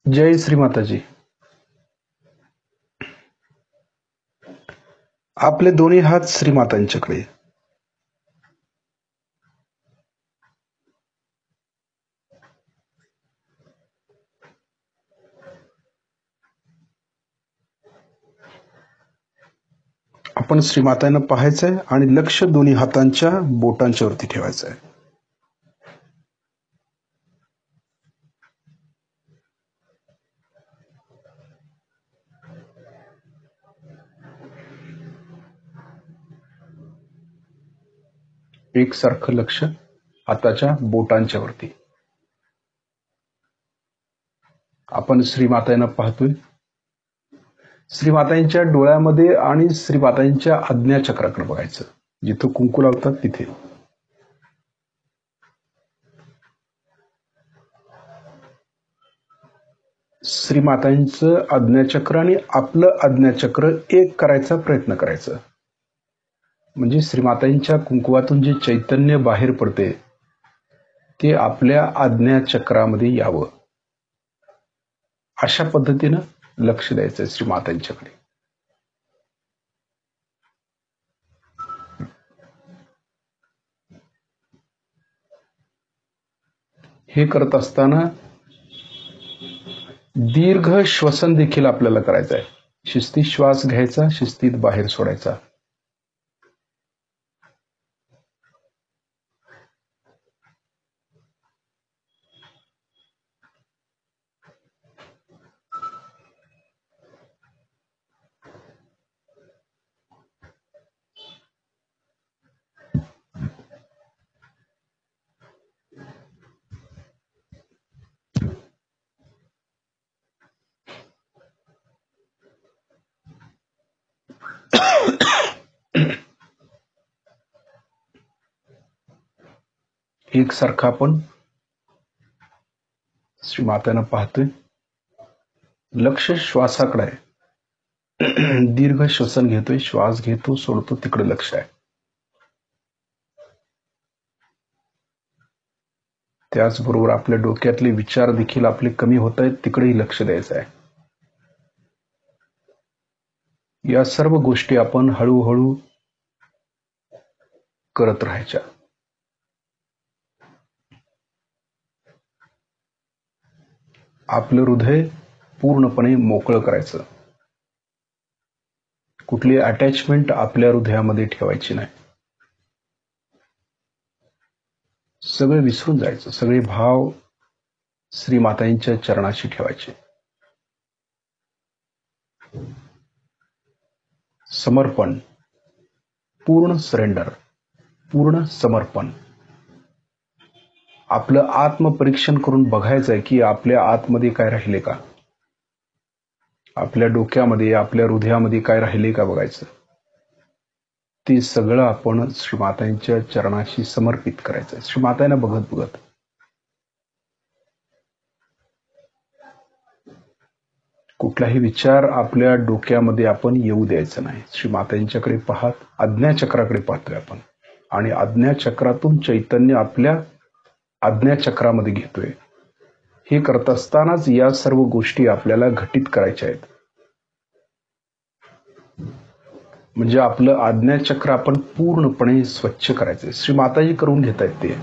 जय श्रीमाताजी. आपले दोन्ही हात श्रीमातांच्याकडे. आपण श्रीमातांना पाहायचंय आणि लक्ष दोन्ही हातांच्या बोटांच्या वरती ठेवायचं आहे. एकसारखं लक्ष हाताच्या बोटांच्या वरती. आपण श्रीमातांना पाहतोय. श्रीमातांच्या डोळ्यामध्ये आणि श्रीमातांच्या आज्ञाचक्राकडे बघायचं. जिथं कुंकू लावतात तिथे. श्रीमातांचं आज्ञाचक्र आणि आपलं आज्ञाचक्र एक करायचा प्रयत्न करायचा. म्हणजे श्रीमातांच्या कुंकुवातून जे चैतन्य बाहेर पडते ते आपल्या आज्ञाचक्रामध्ये यावं, अशा पद्धतीनं लक्ष द्यायचं श्रीमातांच्याकडे. हे करत असताना दीर्घ श्वसन देखील आपल्याला करायचं आहे. शिस्तीत श्वास घ्यायचा, शिस्तीत बाहेर सोडायचा. एकसारखं आपण श्रीमातांना पाहतोय. लक्ष श्वासाकडे आहे. दीर्घ श्वसन घेतोय, श्वास घेतो, सोडतो, तिकडे लक्ष आहे. त्याचबरोबर आपल्या डोक्यातले विचार देखील आपले कमी होत आहेत, तिकडेही लक्ष द्यायचं आहे. या सर्व गोष्टी आपण हळूहळू करत राहायच्या. आपलं हृदय पूर्णपणे मोकळं करायचं. कुठली अटॅचमेंट आपल्या हृदयामध्ये ठेवायची नाही. सगळे विसरून जायचं. सगळे भाव श्रीमातांच्या चरणाशी ठेवायचे. समर्पण, पूर्ण सरेंडर, पूर्ण समर्पण. आपलं आत्मपरीक्षण करून बघायचंय की आपल्या आतमध्ये काय राहिले का, आपल्या डोक्यामध्ये, आपल्या हृदयामध्ये काय राहिले का बघायचं. ते सगळं आपण श्रीमातांच्या चरणाशी समर्पित करायचं. श्रीमातांना बघत बघत. कुठलाही विचार आपल्या डोक्यामध्ये आपण येऊ द्यायचा नाही. श्रीमातांच्याकडे पाहत आज्ञाचक्राकडे पाहतोय आपण, आणि आज्ञाचक्रातून चैतन्य आपल्या आज्ञाचक्रामध्ये घेतोय. हे करत असतानाच या सर्व गोष्टी आपल्याला घटित करायच्या आहेत. म्हणजे आपलं आज्ञाचक्र आपण पूर्णपणे स्वच्छ करायचं. श्रीमाताजी करून घेत आहेत ते.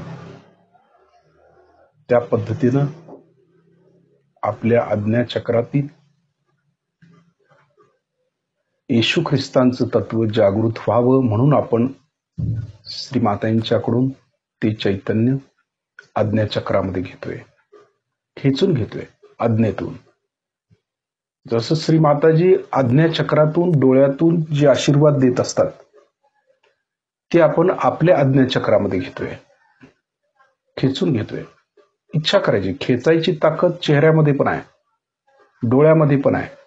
त्या पद्धतीनं आपल्या आज्ञाचक्रातील येशू ख्रिस्तांचं तत्व जागृत व्हावं म्हणून आपण श्रीमातांच्याकडून ते चैतन्य आज्ञाचक्रामध्ये घेतोय, खेचून घेतोय आज्ञेतून. जसं श्रीमाताजी आज्ञाचक्रातून, डोळ्यातून जे आशीर्वाद देत असतात ते आपण आपल्या आज्ञाचक्रामध्ये घेतोय, खेचून घेतोय. इच्छा करायची. खेचायची ताकद चेहऱ्यामध्ये पण आहे, डोळ्यामध्ये पण आहे,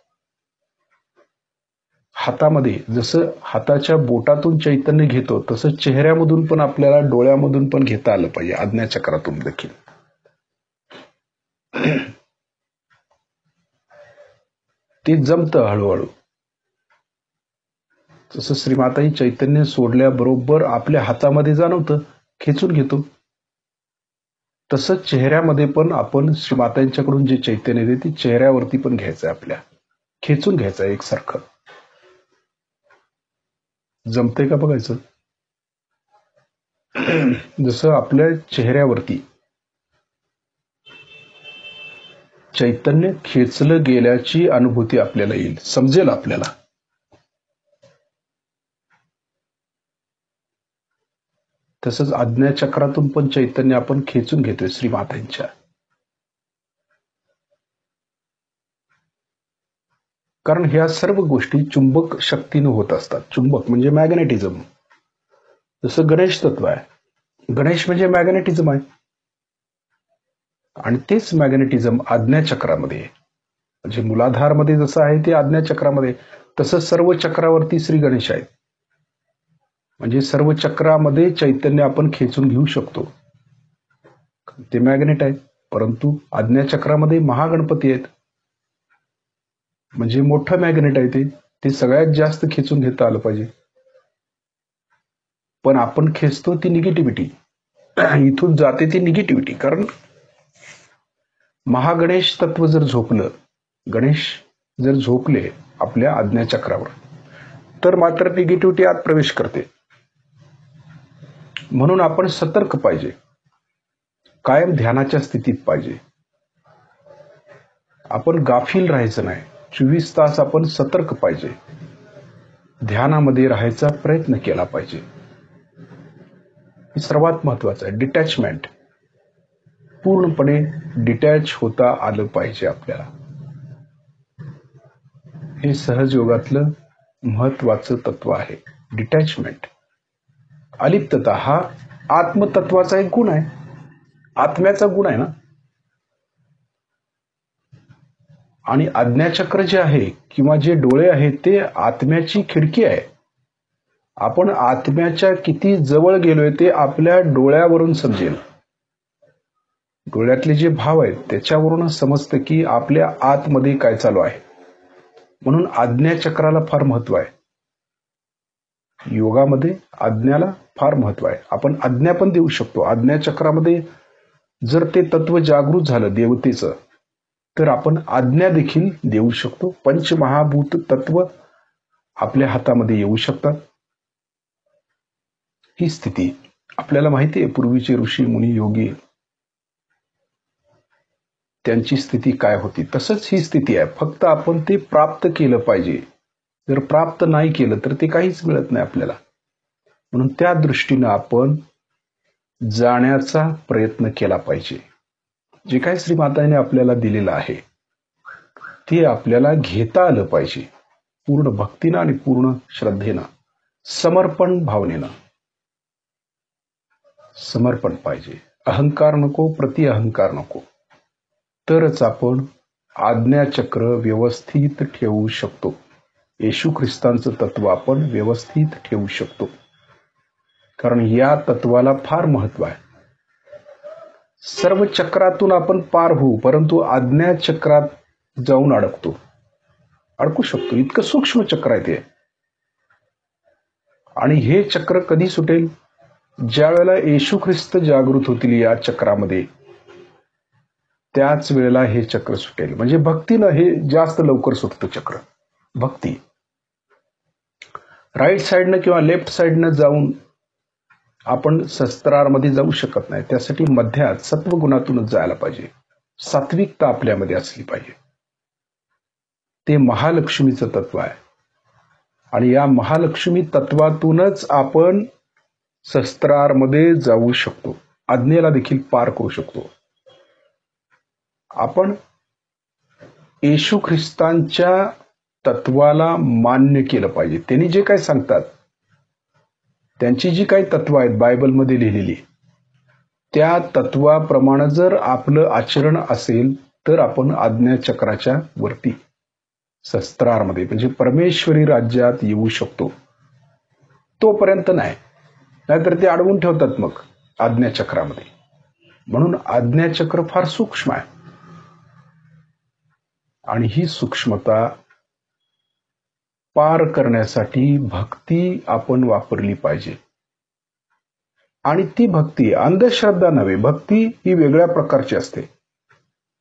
हातामध्ये. जसं हाताच्या बोटातून चैतन्य घेतो तसं चेहऱ्यामधून पण आपल्याला, डोळ्यामधून पण घेता आलं पाहिजे, आज्ञाचक्रातून देखील. ते जमतं हळूहळू. तसं श्रीमाताही चैतन्य सोडल्याबरोबर आपल्या हातामध्ये जाणवतं, खेचून घेतो. तसंच चेहऱ्यामध्ये पण आपण श्रीमातांच्याकडून जे चैतन्य येते ते चेहऱ्यावरती पण घ्यायचं आहे, आपल्या खेचून घ्यायचं आहे एकसारखं. जमतंय का बघायचं. जसं आपल्या चेहऱ्यावरती चैतन्य खेचलं गेल्याची अनुभूती आपल्याला येईल, समजेल आपल्याला. तसंच आज्ञाचक्रातून पण चैतन्य आपण खेचून घेतोय श्रीमातांच्या. कारण ह्या सर्व गोष्टी चुंबक शक्तीनं होत असतात. चुंबक म्हणजे मॅग्नेटिझम. जसं गणेश तत्व आहे, गणेश म्हणजे मॅग्नेटिझम आहे, आणि तेच मॅग्नेटिझम आज्ञाचक्रामध्ये आहे. म्हणजे मूलाधारमध्ये जसं आहे ते आज्ञाचक्रामध्ये, तसं सर्व चक्रावरती श्री गणेश आहेत. म्हणजे सर्व चक्रामध्ये चैतन्य आपण खेचून घेऊ शकतो, ते मॅग्नेट आहेत. परंतु आज्ञाचक्रामध्ये महागणपती आहेत, म्हणजे मोठं मॅग्नेट आहे ते सगळ्यात जास्त खेचून घेता आलं पाहिजे. पण आपण खेचतो ती निगेटिव्हिटी, इथून जाते ती निगेटिव्हिटी. कारण महागणेश तत्व जर झोपलं, गणेश जर झोपले आपल्या आज्ञाचक्रावर, तर मात्र निगेटिव्हिटी आत प्रवेश करते. म्हणून आपण सतर्क पाहिजे, कायम ध्यानाच्या स्थितीत पाहिजे. आपण गाफील राहायचं नाही, 24 तास आपण सतर्क पाहिजे, ध्यानामध्ये राहायचा प्रयत्न केला पाहिजे. हे सर्वात महत्वाचं आहे. डिटॅचमेंट, पूर्णपणे डिटॅच होता आलं पाहिजे आपल्याला. हे सहजयोगातलं महत्वाचं तत्व आहे, डिटॅचमेंट. अलिप्तता हा आत्मतत्वाचा एक गुण आहे, आत्म्याचा गुण आहे ना. आणि आज्ञाचक्र जे आहे किंवा जे डोळे आहेत ते आत्म्याची खिडकी आहे. आपण आत्म्याच्या किती जवळ गेलोय ते आपल्या डोळ्यावरून समजेल. डोळ्यातले जे भाव आहेत त्याच्यावरूनच समजतं की आपल्या आतमध्ये काय चालू आहे. म्हणून आज्ञाचक्राला फार महत्व आहे. योगामध्ये आज्ञाला फार महत्व आहे. आपण आज्ञा पण देऊ शकतो. आज्ञाचक्रामध्ये जर ते तत्व जागृत झालं देवतेचं, तर आपण आज्ञा देखील देऊ शकतो. पंचमहाभूत तत्व आपल्या हातामध्ये येऊ शकतात. ही स्थिती आपल्याला माहिती आहे. पूर्वीचे ऋषी मुनी योगी त्यांची स्थिती काय होती, तसंच ही स्थिती आहे. फक्त आपण ते प्राप्त केलं पाहिजे. जर प्राप्त नाही केलं तर ते काहीच मिळत नाही आपल्याला. म्हणून त्या दृष्टीनं आपण जाण्याचा प्रयत्न केला पाहिजे. जे काही श्रीमाताने आपल्याला दिलेलं आहे ते आपल्याला घेता आलं पाहिजे, पूर्ण भक्तीनं आणि पूर्ण श्रद्धेनं, समर्पण भावनेनं. समर्पण पाहिजे, अहंकार नको, प्रति अहंकार नको. तरच आपण आज्ञाचक्र व्यवस्थित ठेवू शकतो. येशू ख्रिस्तांचं तत्व आपण व्यवस्थित ठेवू शकतो, कारण या तत्वाला फार महत्व आहे. सर्व चक्रातून आपण पार होऊ, परंतु आज्ञाचक्रात जाऊन अडकू शकतो. इतकं सूक्ष्म चक्र आहे ते. आणि हे चक्र कधी सुटेल? ज्या वेळेला येशू ख्रिस्त जागृत होतील या चक्रामध्ये, त्याच वेळेला हे चक्र सुटेल. म्हणजे भक्तीनं हे जास्त लवकर सुटतं चक्र. भक्ती राईट साईडनं किंवा लेफ्ट साईडनं जाऊन आपण शस्त्रामध्ये जाऊ शकत नाही. त्यासाठी मध्यात सत्वगुणातूनच जायला पाहिजे. सात्विकता आपल्यामध्ये असली पाहिजे. ते महालक्ष्मीचं तत्व आहे. आणि या महालक्ष्मी तत्वातूनच आपण शस्त्रामध्ये जाऊ शकतो, आज्ञेला देखील पार करू शकतो. आपण येशू ख्रिस्तांच्या तत्वाला मान्य केलं पाहिजे. त्यांनी जे काही सांगतात, त्यांची जी काही तत्व आहेत बायबलमध्ये लिहिलेली, त्या तत्वाप्रमाणे जर आपलं आचरण असेल तर आपण आज्ञाचक्राच्या वरती शस्त्रामध्ये म्हणजे परमेश्वरी राज्यात येऊ शकतो. तोपर्यंत नाही, नाहीतर ते अडवून ठेवतात मग आज्ञाचक्रामध्ये. म्हणून आज्ञाचक्र फार सूक्ष्म आहे आणि ही सूक्ष्मता पार करण्यासाठी भक्ती आपण वापरली पाहिजे. आणि ती भक्ती अंधश्रद्धा नव्हे, भक्ती ही वेगळ्या प्रकारची असते,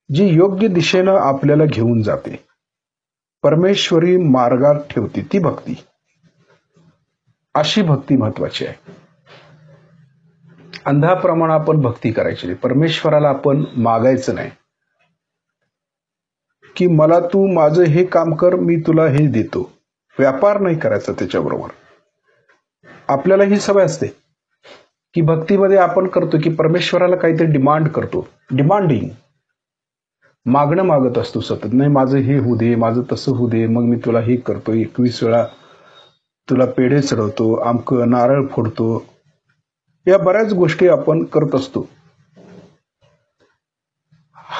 जी योग्य दिशेनं आपल्याला घेऊन जाते, परमेश्वरी मार्गात ठेवते. ती भक्ती, अशी भक्ती महत्वाची आहे. अंधाप्रमाणे आपण भक्ती करायची नाही. परमेश्वराला आपण मागायचं नाही की मला तू माझं हे काम कर, मी तुला हे देतो. व्यापार नाही करायचा त्याच्याबरोबर. आपल्याला ही सवय असते की भक्तीमध्ये आपण करतो की परमेश्वराला काहीतरी डिमांड करतो. डिमांडिंग, मागणं मागत असतो सतत. नाही माझं हे होऊ दे, माझं तसं होऊ दे, मग मी तुला हे करतो, 21 वेळा तुला पेढे चढवतो, आमकं नारळ फोडतो. या बऱ्याच गोष्टी आपण करत असतो.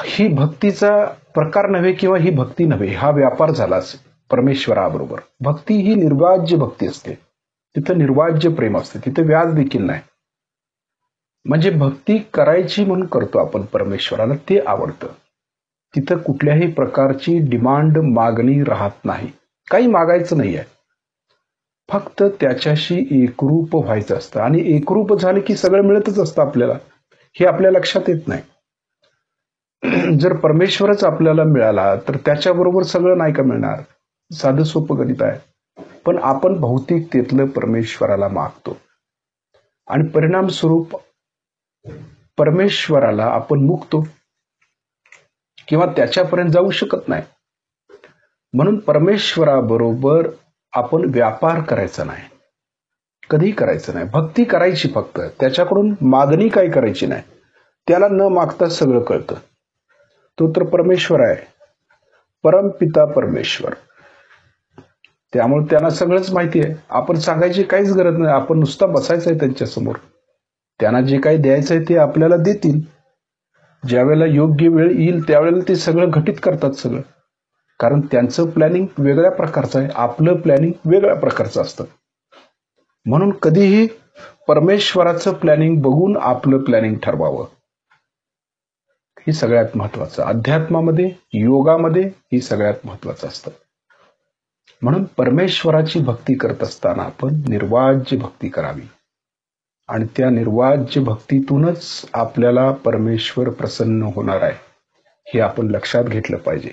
ही भक्तीचा प्रकार नव्हे किंवा ही भक्ती नव्हे, हा व्यापार झालाच परमेश्वराबरोबर. भक्ती ही निर्वाज्य भक्ती असते. तिथं निर्वाज्य प्रेम असते, तिथं व्याज देखील नाही. म्हणजे भक्ती करायची म्हणून करतो आपण परमेश्वराला, ते आवडतं. तिथं कुठल्याही प्रकारची डिमांड, मागणी राहत नाही. काही मागायचं नाहीये, फक्त त्याच्याशी एकरूप व्हायचं असतं. आणि एकरूप झालं की सगळं मिळतच असतं आपल्याला. हे आपल्या लक्षात येत नाही. जर परमेश्वरच आपल्याला मिळाला तर त्याच्याबरोबर सगळं नाही का मिळणार? साधं सोपं गणित आहे. पण आपण भौतिकतेतलं परमेश्वराला मागतो आणि परिणाम स्वरूप परमेश्वराला आपण मुकतो किंवा त्याच्यापर्यंत जाऊ शकत नाही. म्हणून परमेश्वराबरोबर आपण व्यापार करायचा नाही, कधीही करायचं नाही. भक्ती करायची फक्त, त्याच्याकडून मागणी काही करायची नाही. त्याला न मागता सगळं कळतं. तो तर परमेश्वर आहे, परमपिता परमेश्वर. त्यामुळे त्यांना सगळंच माहिती आहे. आपण सांगायची काहीच गरज नाही. आपण नुसता बसायचं आहे त्यांच्यासमोर. त्यांना जे काही द्यायचं आहे ते आपल्याला देतील. ज्यावेळेला योग्य वेळ येईल त्यावेळेला ते सगळं घटित करतात सगळं. कारण त्यांचं प्लॅनिंग वेगळ्या प्रकारचं आहे, आपलं प्लॅनिंग वेगळ्या प्रकारचं असतं. म्हणून कधीही परमेश्वराचं प्लॅनिंग बघून आपलं प्लॅनिंग ठरवावं. ही सगळ्यात महत्वाचं. अध्यात्मामध्ये, योगामध्ये ही सगळ्यात महत्वाचं असतं. म्हणून परमेश्वराची भक्ती करत असताना आपण निर्वाज्य भक्ती करावी आणि त्या निर्वाज्य भक्तीतूनच आपल्याला परमेश्वर प्रसन्न होणार आहे, हे आपण लक्षात घेतलं पाहिजे.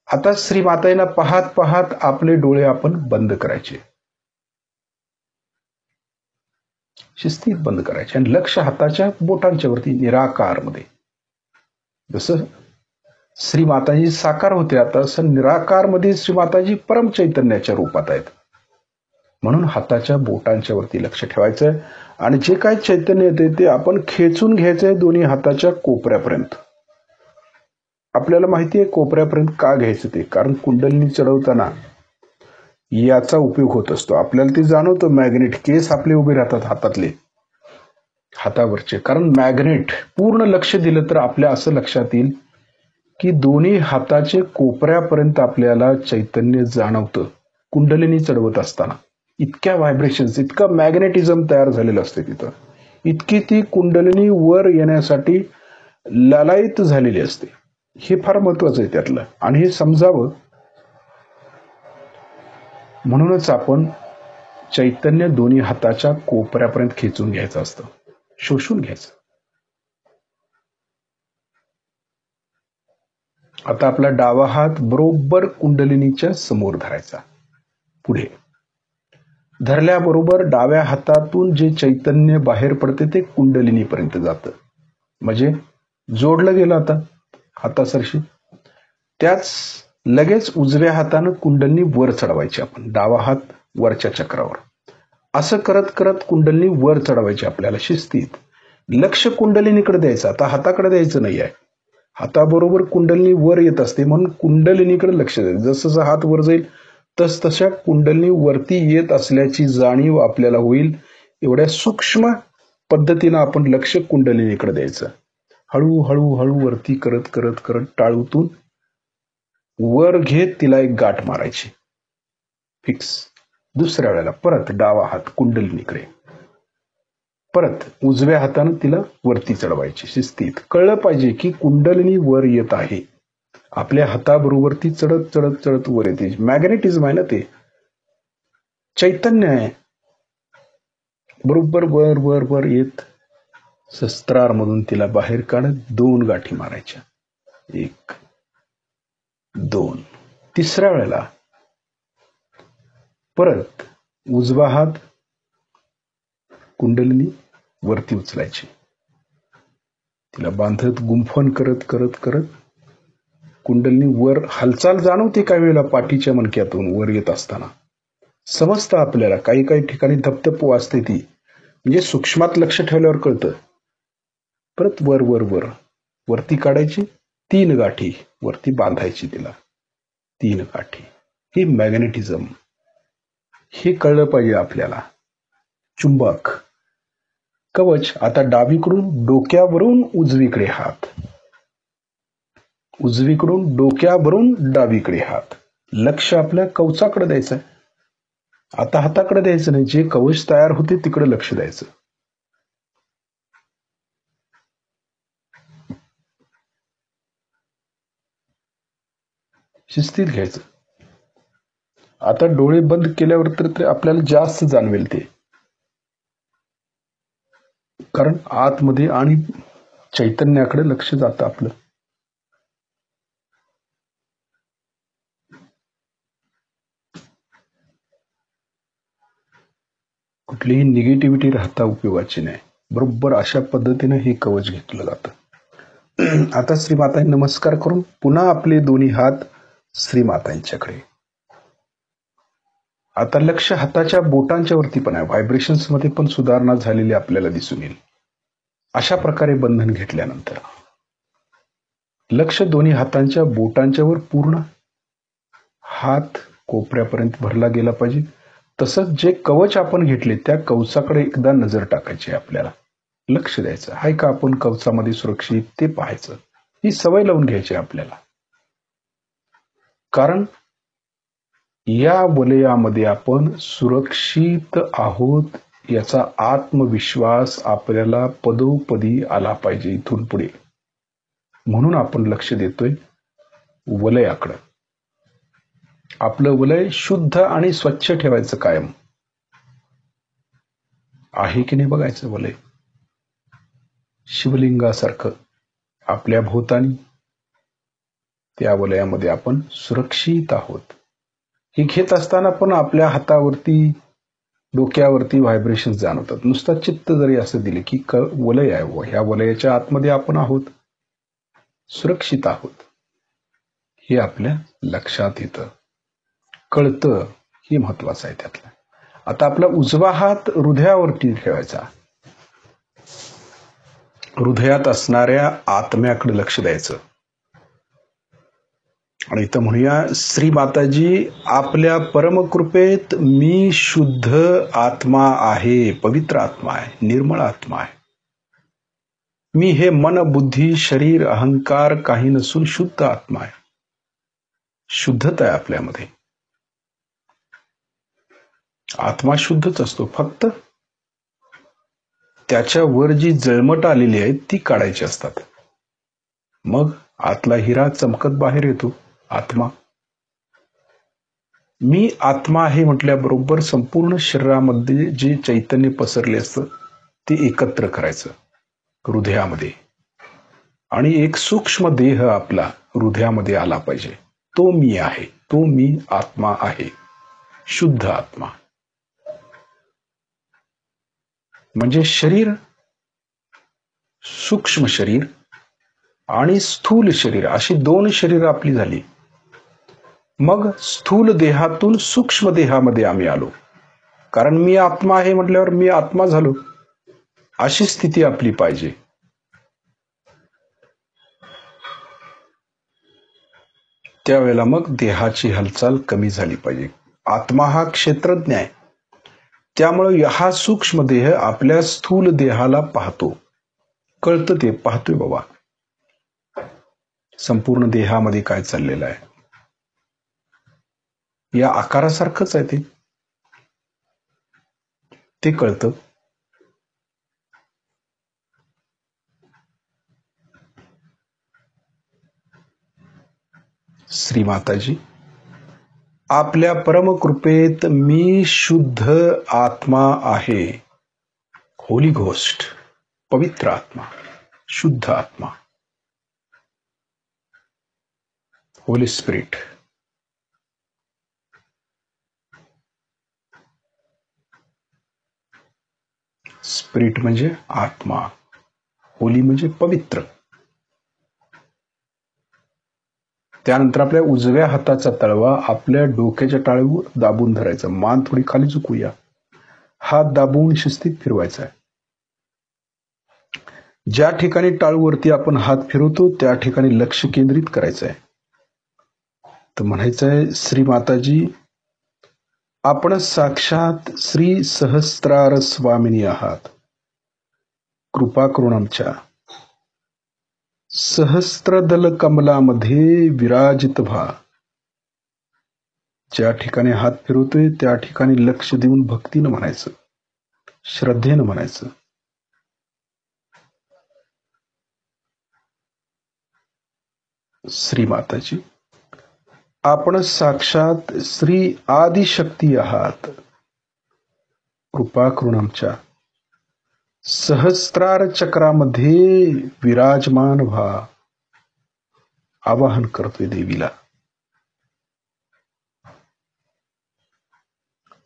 आता श्रीमाताईंना पाहत पाहत आपले डोळे आपण बंद करायचे, शिस्तीत बंद करायचे आणि लक्ष हाताच्या बोटांच्या वरती निराकार मध्ये. जसं श्रीमाताजी साकार होत्या तसं निराकार मध्ये श्रीमाताजी परम चैतन्याच्या रूपात आहेत. म्हणून हाताच्या बोटांच्या वरती लक्ष ठेवायचं आणि जे काही चैतन्य येते ते आपण खेचून घ्यायचंय दोन्ही हाताच्या कोपऱ्यापर्यंत. आपल्याला माहिती आहे कोपऱ्यापर्यंत का घ्यायचं ते, कारण कुंडलिनी चढवताना याचा उपयोग होत असतो. आपल्याला ते जाणवतं. मॅग्नेट केस आपले उभे राहतात हातातले, हातावरचे. कारण मॅग्नेट पूर्ण लक्ष दिलं तर आपल्या असं लक्षात येईल की दोन्ही हाताचे कोपऱ्यापर्यंत आपल्याला चैतन्य जाणवतं कुंडलिनी चढवत असताना. इतक्या व्हायब्रेशन्स, इतकं मॅग्नेटिझम तयार झालेलं असते तिथं. इतकी ती कुंडलिनी वर येण्यासाठी लालायित झालेली असते. हे फार महत्वाचं आहे त्यातलं आणि हे समजावं. म्हणूनच आपण चैतन्य दोन्ही हाताच्या कोपऱ्यापर्यंत खेचून घ्यायचं असतं, शोषून घ्यायचं. आता आपला डावा हात बरोबर कुंडलिनीच्या समोर धरायचा. पुढे धरल्याबरोबर डाव्या हातातून जे चैतन्य बाहेर पडते ते कुंडलिनीपर्यंत जातं. म्हणजे जोडलं गेलं आता हातासरशी. त्याच लगेच उजव्या हातानं कुंडलिनी वर चढवायची आपण, डावा हात वरच्या चक्रावर. असं करत करत कुंडलिनी वर चढवायची आपल्याला शिस्तीत. लक्ष कुंडलिनीकडे द्यायचं, आता हाताकडे द्यायचं नाही आहे. हाताबरोबर कुंडलिनी वर येत असते म्हणून कुंडलिनीकडे लक्ष द्यायचं. जसं जसं हात वर जाईल तस तशा कुंडलिनी वरती येत असल्याची जाणीव आपल्याला होईल. एवढ्या सूक्ष्म पद्धतीनं आपण लक्ष कुंडलिनीकडे द्यायचं. हळूहळू हळू वरती करत करत करत टाळूतून वर घेत तिला एक गाठ मारायची फिक्स. दुसऱ्या वेळेला परत डावा हात कुंडलिनीकडे, परत उजव्या हातानं तिला वरती चढवायची शिस्तीत. कळलं पाहिजे की कुंडलिनी वर येत आहे. आपल्या हाताबरोबर ती चढत चढत चढत वर येते. मॅग्नेटिझम आहे ना, ते चैतन्य आहे. बरोबर वर वर वर येत शस्त्रारमधून तिला बाहेर काढत 2 गाठी मारायच्या. 1 2. तिसऱ्या वेळेला परत उजवा हात कुंडलिनी वरती उचलायची. तिला बांधत गुंफण करत करत करत कुंडलिनी वर हालचाल जाणवते काही वेळेला पाठीच्या मणक्यातून वर येत असताना. समजतं आपल्याला काही काही ठिकाणी धपधप वाजते ती, म्हणजे सूक्ष्मात लक्ष ठेवल्यावर कळतं. परत वर वर वर वरती काढायची, 3 गाठी वरती बांधायची तिला, 3 गाठी. ही मॅग्नेटिझम, हे कळलं पाहिजे आपल्याला. चुंबक कवच. आता डावीकडून डोक्यावरून उजवीकडे हात, उजवीकडून डोक्यावरून डावीकडे हात. लक्ष आपल्या कवचाकडे द्यायचं. आता हाताकडे द्यायचं नाही, जे कवच तयार होते तिकडे लक्ष द्यायचं. शिस्तीत घ्यायचं. आता डोळे बंद केल्यावर तर आपल्याला जास्त जाणवेल ते, कारण आतमध्ये आणि चैतन्याकडे लक्ष जातं आपलं. कुठलीही निगेटिव्हिटी राहता उपयोगाची नाही. बरोबर अशा पद्धतीने हे कवच घेतलं जातं. आता श्रीमातांनी नमस्कार करून पुन्हा आपले दोन्ही हात श्रीमातांच्याकडे. आता लक्ष हाताच्या बोटांच्या वरती पण आहे. व्हायब्रेशन्स मध्ये पण सुधारणा झालेली आपल्याला दिसून येईल. अशा प्रकारे बंधन घेतल्यानंतर लक्ष दोन्ही हातांच्या बोटांच्या वर पूर्ण हात कोपऱ्यापर्यंत भरला गेला पाहिजे. तसंच जे कवच आपण घेतले त्या कवचाकडे एकदा नजर टाकायची, आपल्याला लक्ष द्यायचं. आहे का आपण कवचामध्ये सुरक्षित ते पाहायचं. ही सवय लावून घ्यायची आपल्याला, कारण या वलयामध्ये आपण सुरक्षित आहोत याचा आत्मविश्वास आपल्याला पदोपदी आला पाहिजे इथून पुढे. म्हणून आपण लक्ष देतोय वलयाकडं. आपलं वलय शुद्ध आणि स्वच्छ ठेवायचं कायम. आहे की नाही बघायचं वलय. शिवलिंगासारखं आपल्या भोवतानी, त्या वलयामध्ये आपण सुरक्षित आहोत. हे घेत असताना पण आपल्या हातावरती डोक्यावरती व्हायब्रेशन जाणवतात. नुसतं चित्त जरी असं दिले की वलय आहे, ह्या वलयाच्या आतमध्ये आपण आहोत, सुरक्षित आहोत, हे आपल्या लक्षात येतं, कळतं. हे महत्वाचं आहे त्यातलं. आता आपला उजवा हात हृदयावरती ठेवायचा. हृदयात असणाऱ्या आत्म्याकडे लक्ष द्यायचं. आणि इथं म्हणूया, श्री माताजी आपल्या परमकृपेत मी शुद्ध आत्मा आहे, पवित्र आत्मा आहे, निर्मळ आत्मा आहे. मी हे मन बुद्धी शरीर अहंकार काही नसून शुद्ध आत्मा आहे. शुद्धता आहे आपल्यामध्ये. आत्मा शुद्धच असतो, फक्त त्याच्यावर जी जळमट आलेली आहे ती काढायची असतात. मग आतला हिरा चमकत बाहेर येतो. आत्मा, मी आत्मा आहे म्हटल्याबरोबर संपूर्ण शरीरामध्ये जे चैतन्य पसरले असतं ते एकत्र करायचं हृदयामध्ये. आणि एक सूक्ष्म देह आपला हृदयामध्ये आला पाहिजे. तो मी आहे, तो मी आत्मा आहे, शुद्ध आत्मा. म्हणजे शरीर, सूक्ष्म शरीर आणि स्थूल शरीर अशी 2 शरीर आपली झाली. मग स्थूल देहातून सूक्ष्म देहामध्ये आम्ही आलो, कारण मी आत्मा आहे म्हटल्यावर मी आत्मा झालो, अशी स्थिती आपली पाहिजे. त्यावेळेला मग देहाची हालचाल कमी झाली पाहिजे. आत्मा हा क्षेत्रज्ञ आहे, त्यामुळे हा सूक्ष्म देह आपल्या स्थूल देहाला पाहतो, कळतं, ते पाहतोय बाबा संपूर्ण देहामध्ये काय चाललेलं आहे. या आकारासारखंच आहे ते कळतं. श्री माताजी आपल्या परमकृपेत मी शुद्ध आत्मा आहे. होली घोस्ट, पवित्र आत्मा, शुद्ध आत्मा, होली स्पिरिट. स्पिरिट म्हणजे आत्मा, होली म्हणजे पवित्र. त्यानंतर आपल्या उजव्या हाताचा तळवा आपल्या डोक्याच्या टाळीवर दाबून धरायचा. मान थोडी खाली झुकूया. हात दाबून शिस्तीत फिरवायचा आहे. ज्या ठिकाणी टाळूवरती आपण हात फिरवतो त्या ठिकाणी लक्ष केंद्रित करायचं आहे. तर म्हणायचं आहे, श्री माताजी, आपण साक्षात श्री सहस्त्रार स्वामिनी आहात. कृपा करून आमच्या सहस्त्रदल कमलामध्ये विराजित व्हा. ज्या ठिकाणी हात फिरवतोय त्या ठिकाणी लक्ष देऊन भक्तीनं म्हणायचं, श्रद्धेनं म्हणायचं. श्री माताजी, आपण साक्षात श्री आदिशक्ती आहात. कृपा करून आमच्या सहस्त्रार चक्रामध्ये विराजमान व्हा. आवाहन करतोय देवीला.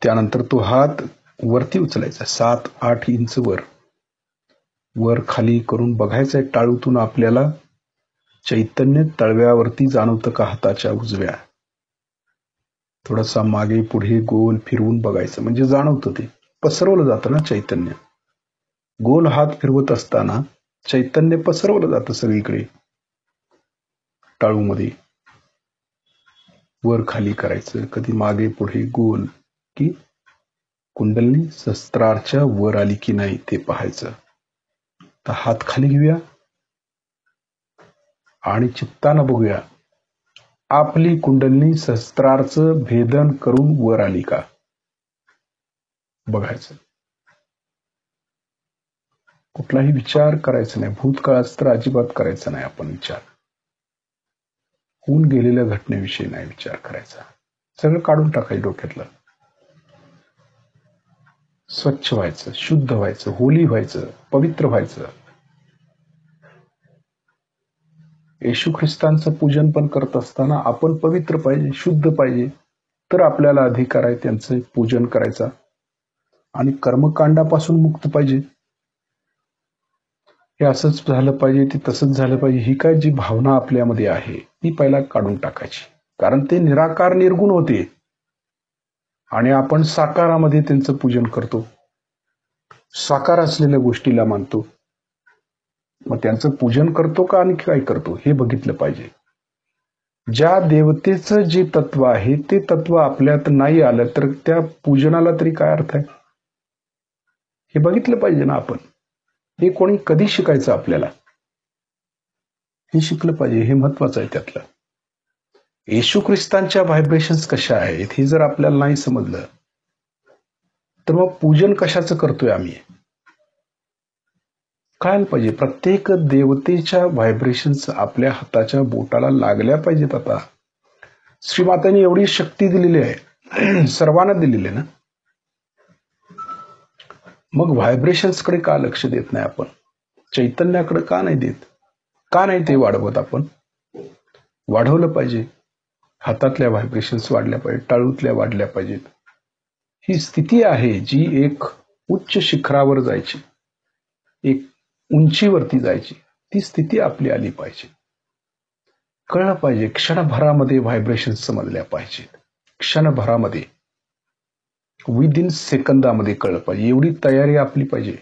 त्यानंतर तो हात वरती उचलायचा, 7-8 इंच वर खाली करून बघायचंय. टाळूतून आपल्याला चैतन्य तळव्यावरती जाणवतं का हाताच्या उजव्या. थोडासा मागे पुढे गोल फिरवून बघायचं, म्हणजे जाणवतं. ते पसरवलं जातं ना चैतन्य. गोल हात फिरवत असताना चैतन्य पसरवलं जातं सगळीकडे. टाळूमध्ये वर खाली करायचं, कधी मागे पुढे गोल, की कुंडलिनी सहस्त्रारच्या वर आली की नाही ते पाहायचं. तर हात खाली घेऊया आणि चित्तानं बघूया, आपली कुंडलिनी सहस्त्रारचं भेदन करून वर आली का बघायचं. कुठलाही विचार करायचा नाही. भूतकाळात तर अजिबात करायचा नाही आपण विचार. होऊन गेलेल्या घटनेविषयी नाही विचार करायचा. सगळं काढून टाकायचं डोक्यातलं. स्वच्छ व्हायचं, शुद्ध व्हायचं, होली व्हायचं, पवित्र व्हायचं. येशू ख्रिस्तांचं पूजन पण करत असताना आपण पवित्र पाहिजे, शुद्ध पाहिजे, तर आपल्याला अधिकार आहे त्यांचं पूजन करायचा. आणि कर्मकांडापासून मुक्त पाहिजे. हे असंच झालं पाहिजे, ते तसंच झालं पाहिजे, ही काय जी भावना आपल्यामध्ये आहे ती पहिला काढून टाकायची. कारण ते निराकार निर्गुण होते आणि आपण साकारामध्ये त्यांचं पूजन करतो, साकार असलेल्या गोष्टीला मानतो. मग त्यांचं पूजन करतो का आणि काय करतो हे बघितलं पाहिजे. ज्या देवतेचं जे तत्व आहे ते तत्व आपल्यात नाही आलं तर त्या पूजनाला तरी काय अर्थ आहे हे बघितलं पाहिजे ना आपण. हे कोणी कधी शिकायचं आपल्याला, हे शिकलं पाहिजे. हे महत्वाचं आहे त्यातलं. येशू ख्रिस्तांच्या व्हायब्रेशन्स कशा आहेत हे जर आपल्याला नाही समजलं तर मग पूजन कशाचं करतोय आम्ही कळायला पाहिजे. प्रत्येक देवतेच्या व्हायब्रेशन्स आपल्या हाताच्या बोटाला लागल्या पाहिजेत. आता श्रीमातांनी एवढी शक्ती दिलेली आहे, सर्वांना दिलेली आहे ना. मग व्हायब्रेशन्सकडे का लक्ष देत नाही आपण? चैतन्याकडे का नाही देत? का नाही ते वाढवत आपण? वाढवलं पाहिजे. हातातल्या व्हायब्रेशन्स वाढल्या पाहिजे, टाळूतल्या वाढल्या पाहिजेत. ही स्थिती आहे जी एक उच्च शिखरावर जायची, एक उंचीवरती जायची, ती स्थिती आपली आली पाहिजे. कळलं पाहिजे. क्षणभरामध्ये व्हायब्रेशन समजल्या पाहिजेत. क्षणभरामध्ये, विदिन सेकंदामध्ये कळलं पाहिजे. एवढी तयारी आपली पाहिजे.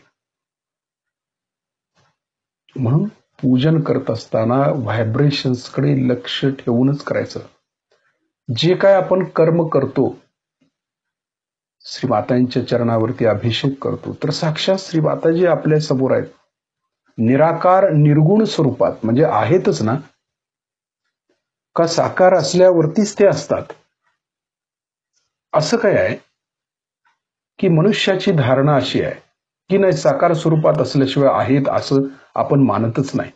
म्हणून पूजन करत असताना व्हायब्रेशन्सकडे लक्ष ठेवूनच करायचं. जे काय आपण कर्म करतो, श्रीमातांच्या चरणावरती अभिषेक करतो, तर साक्षात श्रीमाताजी आपल्या समोर आहेत, निराकार निर्गुण स्वरूपात. म्हणजे आहेतच ना, का साकार असल्यावरतीच ते असतात असं काय आहे की मनुष्याची धारणा अशी आहे की नाही, साकार स्वरूपात असल्याशिवाय आहेत असं आपण मानतच नाही.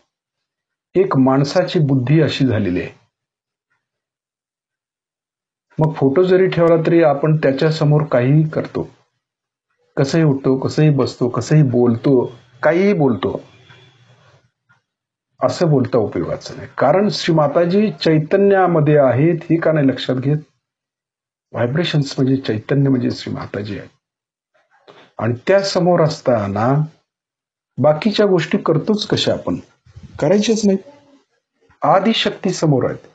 एक माणसाची बुद्धी अशी झालेली आहे. मग फोटो जरी ठेवला तरी आपण त्याच्या समोर काहीही करतो. कसंही उठतो, कसंही बसतो, कसंही बोलतो, काहीही बोलतो, असं बोलता उपयोगाचं नाही. कारण श्री माताजी चैतन्यामध्ये आहेत हे का नाही लक्षात घेत? व्हायब्रेशन्स म्हणजे चैतन्य म्हणजे श्री माताजी आहे. आणि त्या समोर असताना बाकीच्या गोष्टी करतोच कशा आपण? करायच्याच नाही. आदिशक्ती समोर आहेत.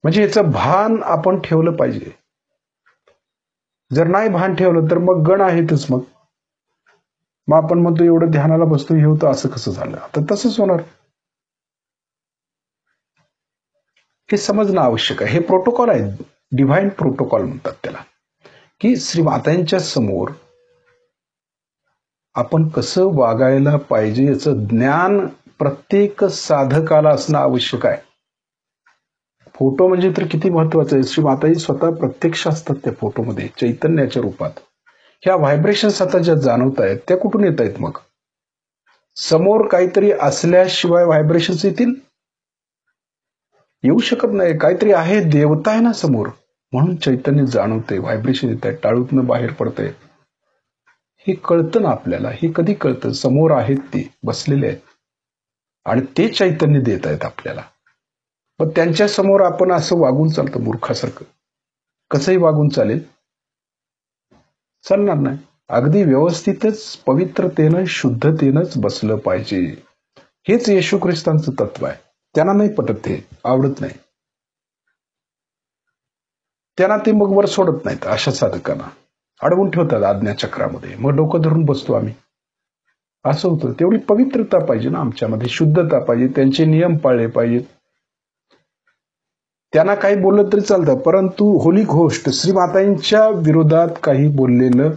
म्हणजे याचं भान आपण ठेवलं पाहिजे. जर नाही भान ठेवलं तर मग गण आहेतच. मग आपण म्हणतो एवढं ध्यानाला बसतो हे होतं, असं कसं झालं? आता तसंच होणार. हे समजणं आवश्यक आहे. हे प्रोटोकॉल आहे, डिव्हाइन प्रोटोकॉल म्हणतात त्याला, की श्री मातांच्या समोर आपण कसं वागायला पाहिजे याचं ज्ञान प्रत्येक साधकाला असणं आवश्यक आहे. फोटो म्हणजे तर किती महत्वाचं आहे. श्री माताजी स्वतः प्रत्यक्ष असतात त्या फोटोमध्ये चैतन्याच्या रूपात. ह्या व्हायब्रेशन्स आता ज्या जाणवत आहेत त्या कुठून येत आहेत? मग समोर काहीतरी असल्याशिवाय व्हायब्रेशन्स येतील? येऊ शकत नाही. काहीतरी आहे, देवता आहे ना समोर, म्हणून चैतन्य जाणवते, व्हायब्रेशन येत आहे, टाळूतनं बाहेर पडतंय. हे कळतं ना आपल्याला. हे कधी कळतं? समोर आहेत ते बसलेले आहेत आणि ते चैतन्य देत आहेत आपल्याला. पण त्यांच्या समोर आपण असं वागून चालतं मूर्खासारखं. कसंही वागून चालेल? चालणार नाही. अगदी व्यवस्थितच पवित्रतेनं शुद्धतेनंच बसलं पाहिजे. हेच येशू ख्रिस्तांचं तत्व आहे. त्यांना नाही पटत, ते आवडत नाही. त्यांना ते मग वर सोडत नाहीत. अशा साधकांना अडवून ठेवतात आज्ञाचक्रामध्ये. मग डोकं धरून बसतो आम्ही. असं होतं. तेवढी पवित्रता पाहिजे ना आमच्यामध्ये, शुद्धता पाहिजे, त्यांचे नियम पाळले पाहिजेत. त्यांना काही बोललं तरी चालतं, परंतु होली घोस्ट श्रीमातांच्या विरोधात काही बोललेलं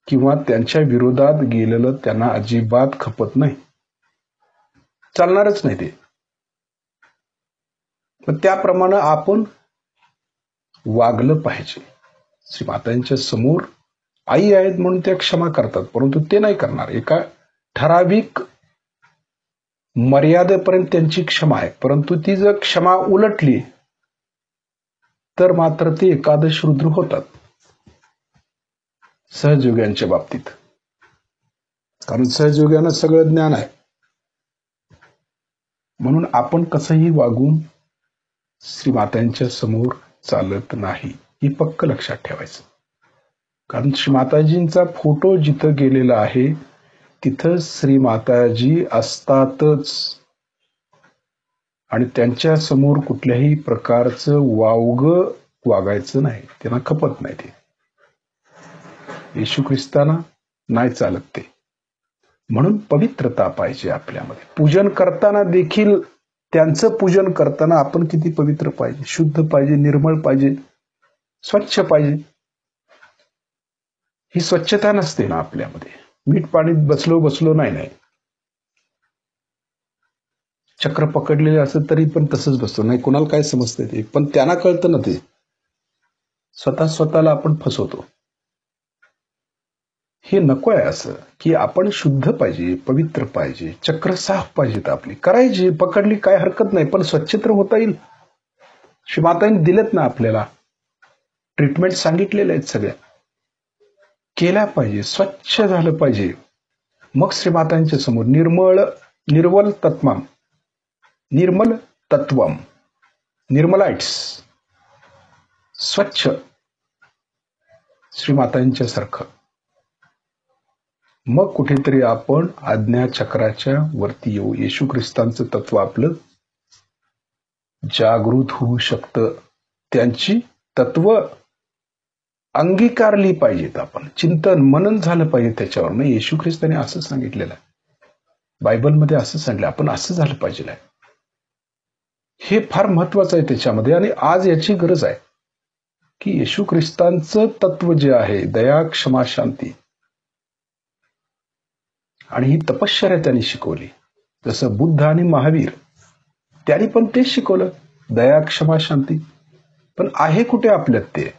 किंवा त्यांच्या विरोधात गेलेलं त्यांना अजिबात खपत नाही. चालणारच नाही ते. पण त्याप्रमाणे आपण वागलं पाहिजे. श्रीमातांच्या समोर आई आहेत म्हणून त्या क्षमा करतात, परंतु ते नाही करणार. एका ठराविक मर्यादेपर्यंत त्यांची क्षमा आहे, परंतु ती जर क्षमा उलटली तर मात्र ते एकादश रुद्र होतात सहजयोग्यांच्या बाबतीत. कारण सहजयोग्यानं सगळं ज्ञान आहे. म्हणून आपण कसंही वागून श्रीमातांच्या समोर चालत नाही, ही पक्क लक्षात ठेवायचं. कारण श्रीमाताजींचा फोटो जिथं गेलेला आहे तिथं श्रीमाताजी असतातच आणि त्यांच्या समोर कुठल्याही प्रकारचं वावगं वागायचं नाही. त्यांना खपत नाही ते. येशू ख्रिस्ताना नाही चालत ते. म्हणून पवित्रता पाहिजे आपल्यामध्ये. पूजन करताना देखील त्यांचं पूजन करताना आपण किती पवित्र पाहिजे, शुद्ध पाहिजे, निर्मळ पाहिजे, स्वच्छ पाहिजे. ही स्वच्छता नसते ना आपल्यामध्ये. मीठ पाणीत बसलो नाही. चक्र पकडलेले असत तरी पण तसंच बसतो. नाही कोणाला काय समजतं ते, पण त्यांना कळतं ना ते. स्वतःला आपण फसवतो. हे नको आहे असं, की आपण शुद्ध पाहिजे, पवित्र पाहिजे, चक्र साफ पाहिजेत आपली. करायची, पकडली काय हरकत नाही, पण स्वच्छ तर होता येईल. श्रीमातांनी दिलेत ना आपल्याला ट्रीटमेंट, सांगितलेल्या आहेत सगळ्या, केल्या पाहिजे, स्वच्छ झालं पाहिजे. मग श्रीमातांच्या समोर निर्मल तत्वम, निर्मलाइट्स, स्वच्छ श्रीमातांच्या सारखं. मग कुठेतरी आपण आज्ञाचक्राच्या वरती येऊ. येशू ख्रिस्तांचं तत्व आपलं जागृत होऊ शकतं. त्यांची तत्व अंगीकारली पाहिजेत आपण. चिंतन मनन झालं पाहिजे त्याच्यावर. नाही, येशू ख्रिस्ताने असं सांगितलेलं आहे, बायबलमध्ये असं सांगितलं, आपण असं झालं पाहिजे. हे फार महत्वाचं आहे त्याच्यामध्ये. आणि आज याची गरज आहे की येशू ख्रिस्तांचं तत्व जे आहे, दया, क्षमा, शांती, आणि ही तपश्चर्या त्यांनी शिकवली. जसं बुद्ध आणि महावीर, त्यांनी पण तेच शिकवलं, दया, क्षमा, शांती. पण आहे कुठे आपल्यात ते?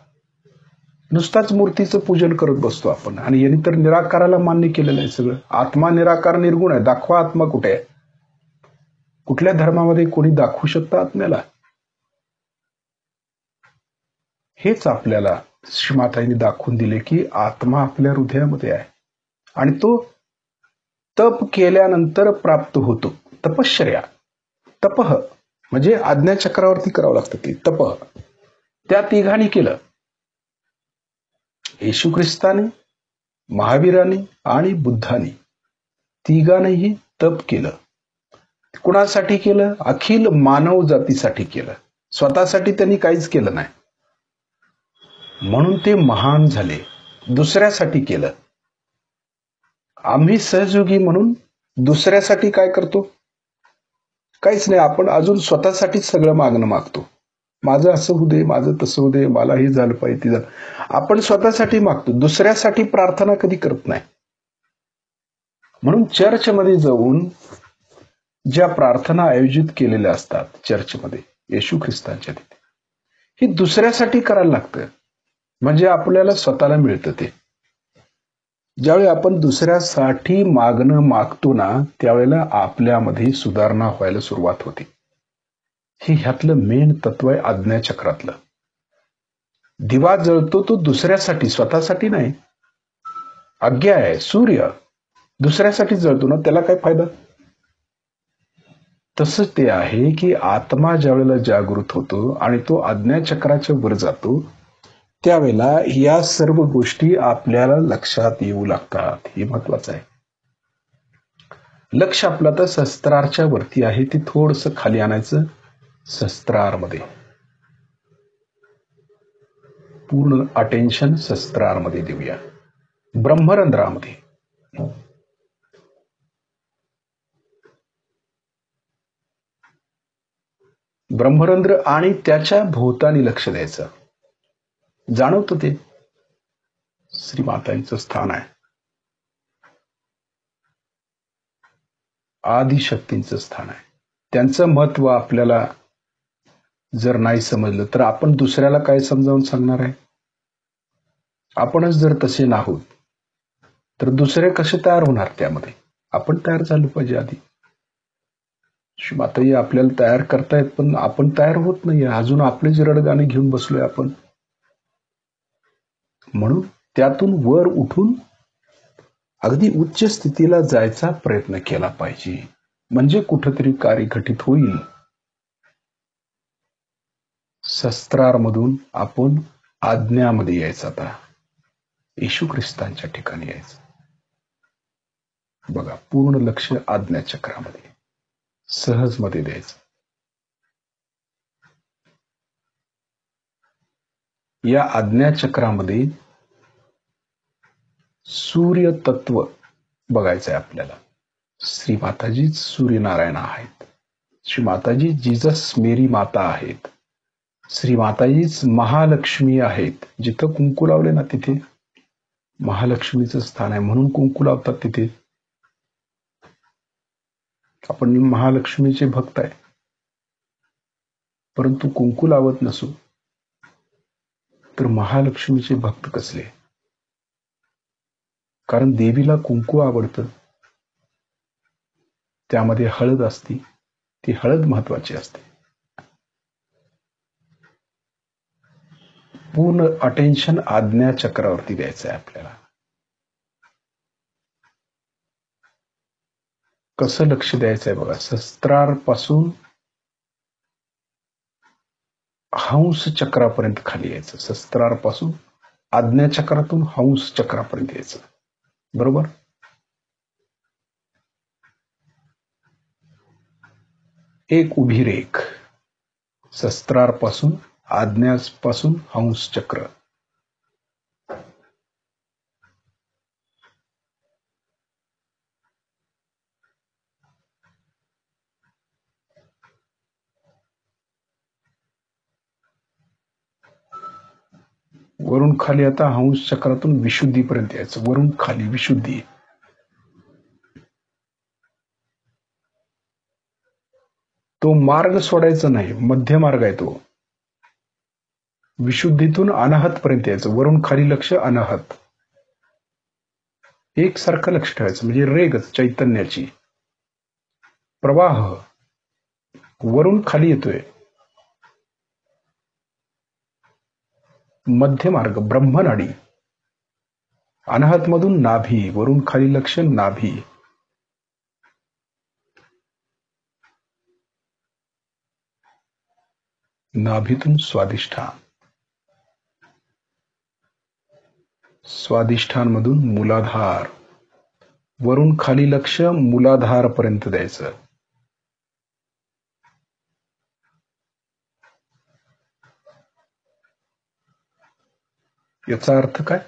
नुसताच मूर्तीचं पूजन करत बसतो आपण. आणि यांनी तर निराकाराला मान्य केलेलं आहे सगळं. आत्मा निराकार निर्गुण आहे. दाखवा आत्मा कुठे आहे? कुठल्या धर्मामध्ये कोणी दाखवू शकतं आत्म्याला? हेच आपल्याला श्रीमाताईंनी दाखवून दिले की आत्मा आपल्या हृदयामध्ये आहे आणि तो तप केल्यानंतर प्राप्त होतो. तपश्चर्या, तपह म्हणजे आज्ञाचक्रावरती करावं लागतं ते तपह. त्या तिघांनी केलं. येशू ख्रिस्ताने, महावीराने आणि बुद्धाने तिघांनीही तप केलं. कुणासाठी केलं? अखिल मानव जातीसाठी केलं. स्वतःसाठी त्यांनी काहीच केलं नाही. म्हणून ते महान झाले. दुसऱ्यासाठी केलं. आम्ही सहयोगी म्हणून दुसऱ्यासाठी काय करतो? काहीच नाही. आपण अजून स्वतःसाठीच सगळं मागणं मागतो. माझं असं होऊ दे, माझं तसं होऊ दे, मला हे झालं पाहिजे, ते झालं. आपण स्वतःसाठी मागतो, दुसऱ्यासाठी प्रार्थना कधी करत नाही. म्हणून चर्चमध्ये जाऊन ज्या प्रार्थना आयोजित केलेल्या असतात चर्चमध्ये येशू ख्रिस्तांच्या तिथे, ही दुसऱ्यासाठी करायला लागतं. म्हणजे आपल्याला स्वतःला मिळतं ते. ज्यावेळी आपण दुसऱ्यासाठी मागणं मागतो ना, त्यावेळेला आपल्यामध्ये सुधारणा व्हायला सुरुवात होते. हे ह्यातलं मेन तत्व आहे आज्ञाचक्रातलं. दिवा जळतो तो दुसऱ्यासाठी, स्वतःसाठी नाही. आज्ञा आहे, सूर्य दुसऱ्यासाठी जळतो ना, त्याला काय फायदा? तसंच ते आहे की आत्मा ज्यावेळेला जागृत होतो आणि तो आज्ञाचक्राच्या वर जातो, त्यावेळेला या सर्व गोष्टी आपल्याला लक्षात येऊ लागतात. हे महत्वाचं आहे. लक्ष आपलं तर शस्त्रारच्या वरती आहे, ते थोडंसं खाली आणायचं. शस्त्रारमध्ये पूर्ण अटेन्शन शस्त्रारमध्ये देऊया. ब्रह्मरंध्रामध्ये ब्रह्मरंध्र आणि त्याच्या भोवतानी लक्ष द्यायचं. जाणवतं ते श्रीमातांचं स्थान आहे, आदिशक्तींचं स्थान आहे. त्यांचं महत्व आपल्याला जर नाही समजलं तर आपण दुसऱ्याला काय समजावून सांगणार आहे? आपणच जर तसे नाहोत तर दुसरे कसे तयार होणार? त्यामध्ये आपण तयार झालो पाहिजे आधी. श्रीमाताई आपल्याला तयार करतायत, पण आपण तयार होत नाही. अजून आपलेच रडगाणे घेऊन बसलोय आपण. म्हणून त्यातून वर उठून अगदी उच्च स्थितीला जायचा प्रयत्न केला पाहिजे, म्हणजे कुठंतरी कार्य घटित होईल. शस्त्रारमधून आपण आज्ञामध्ये यायचं. आता येशू ख्रिस्तांच्या ठिकाणी यायचं. बघा, पूर्ण लक्ष आज्ञाचक्रामध्ये सहज मध्ये द्यायचं. या आज्ञाचक्रामध्ये सूर्य तत्व बघायचं आहे आपल्याला. श्री माताजी सूर्यनारायण आहेत. श्री माताजी जीजस मेरी माता आहेत. श्री माताजीच महालक्ष्मी आहेत. जिथं कुंकू लावले ना तिथे महालक्ष्मीचं स्थान आहे, म्हणून कुंकू लावतात तिथे. आपण महालक्ष्मीचे भक्त आहे, परंतु कुंकू लावत नसू तर महालक्ष्मीचे भक्त कसले? कारण देवीला कुंकू आवडतं, त्यामध्ये हळद असते, ती हळद महत्वाची असते. पूर्ण अटेन्शन आज्ञाचक्रावरती द्यायचं आहे आपल्याला. कसं लक्ष द्यायचं आहे बघा. शस्त्रारपासून हंस चक्रापर्यंत खाली यायचं. शस्त्रारपासून आज्ञाचक्रातून हंस चक्रापर्यंत यायचं. बरोबर? एक उभी रेख शस्त्रारपासून आज्ञापासून हंस चक्र. वरून खाली आता हंस चक्रातून विशुद्धीपर्यंत यायचं. वरून खाली विशुद्धी. तो मार्ग सोडायचा नाही, मध्य मार्ग आहे तो. विशुद्धीतून अनाहत पर्यंत यायचं. वरून खाली लक्ष, अनाहत. एकसारखं लक्ष ठेवायचं. म्हणजे रेगच चैतन्याची प्रवाह वरून खाली येतोय. मध्य मार्ग ब्रह्मनाडी, अनाहत मधून नाभी, वरून खाली लक्ष नाभी, नाभीतून स्वादिष्ठान, स्वादिष्ठान मधून मूलाधार, वरून खाली लक्ष मूलाधार पर्यंत द्यायचं. याचा अर्थ काय?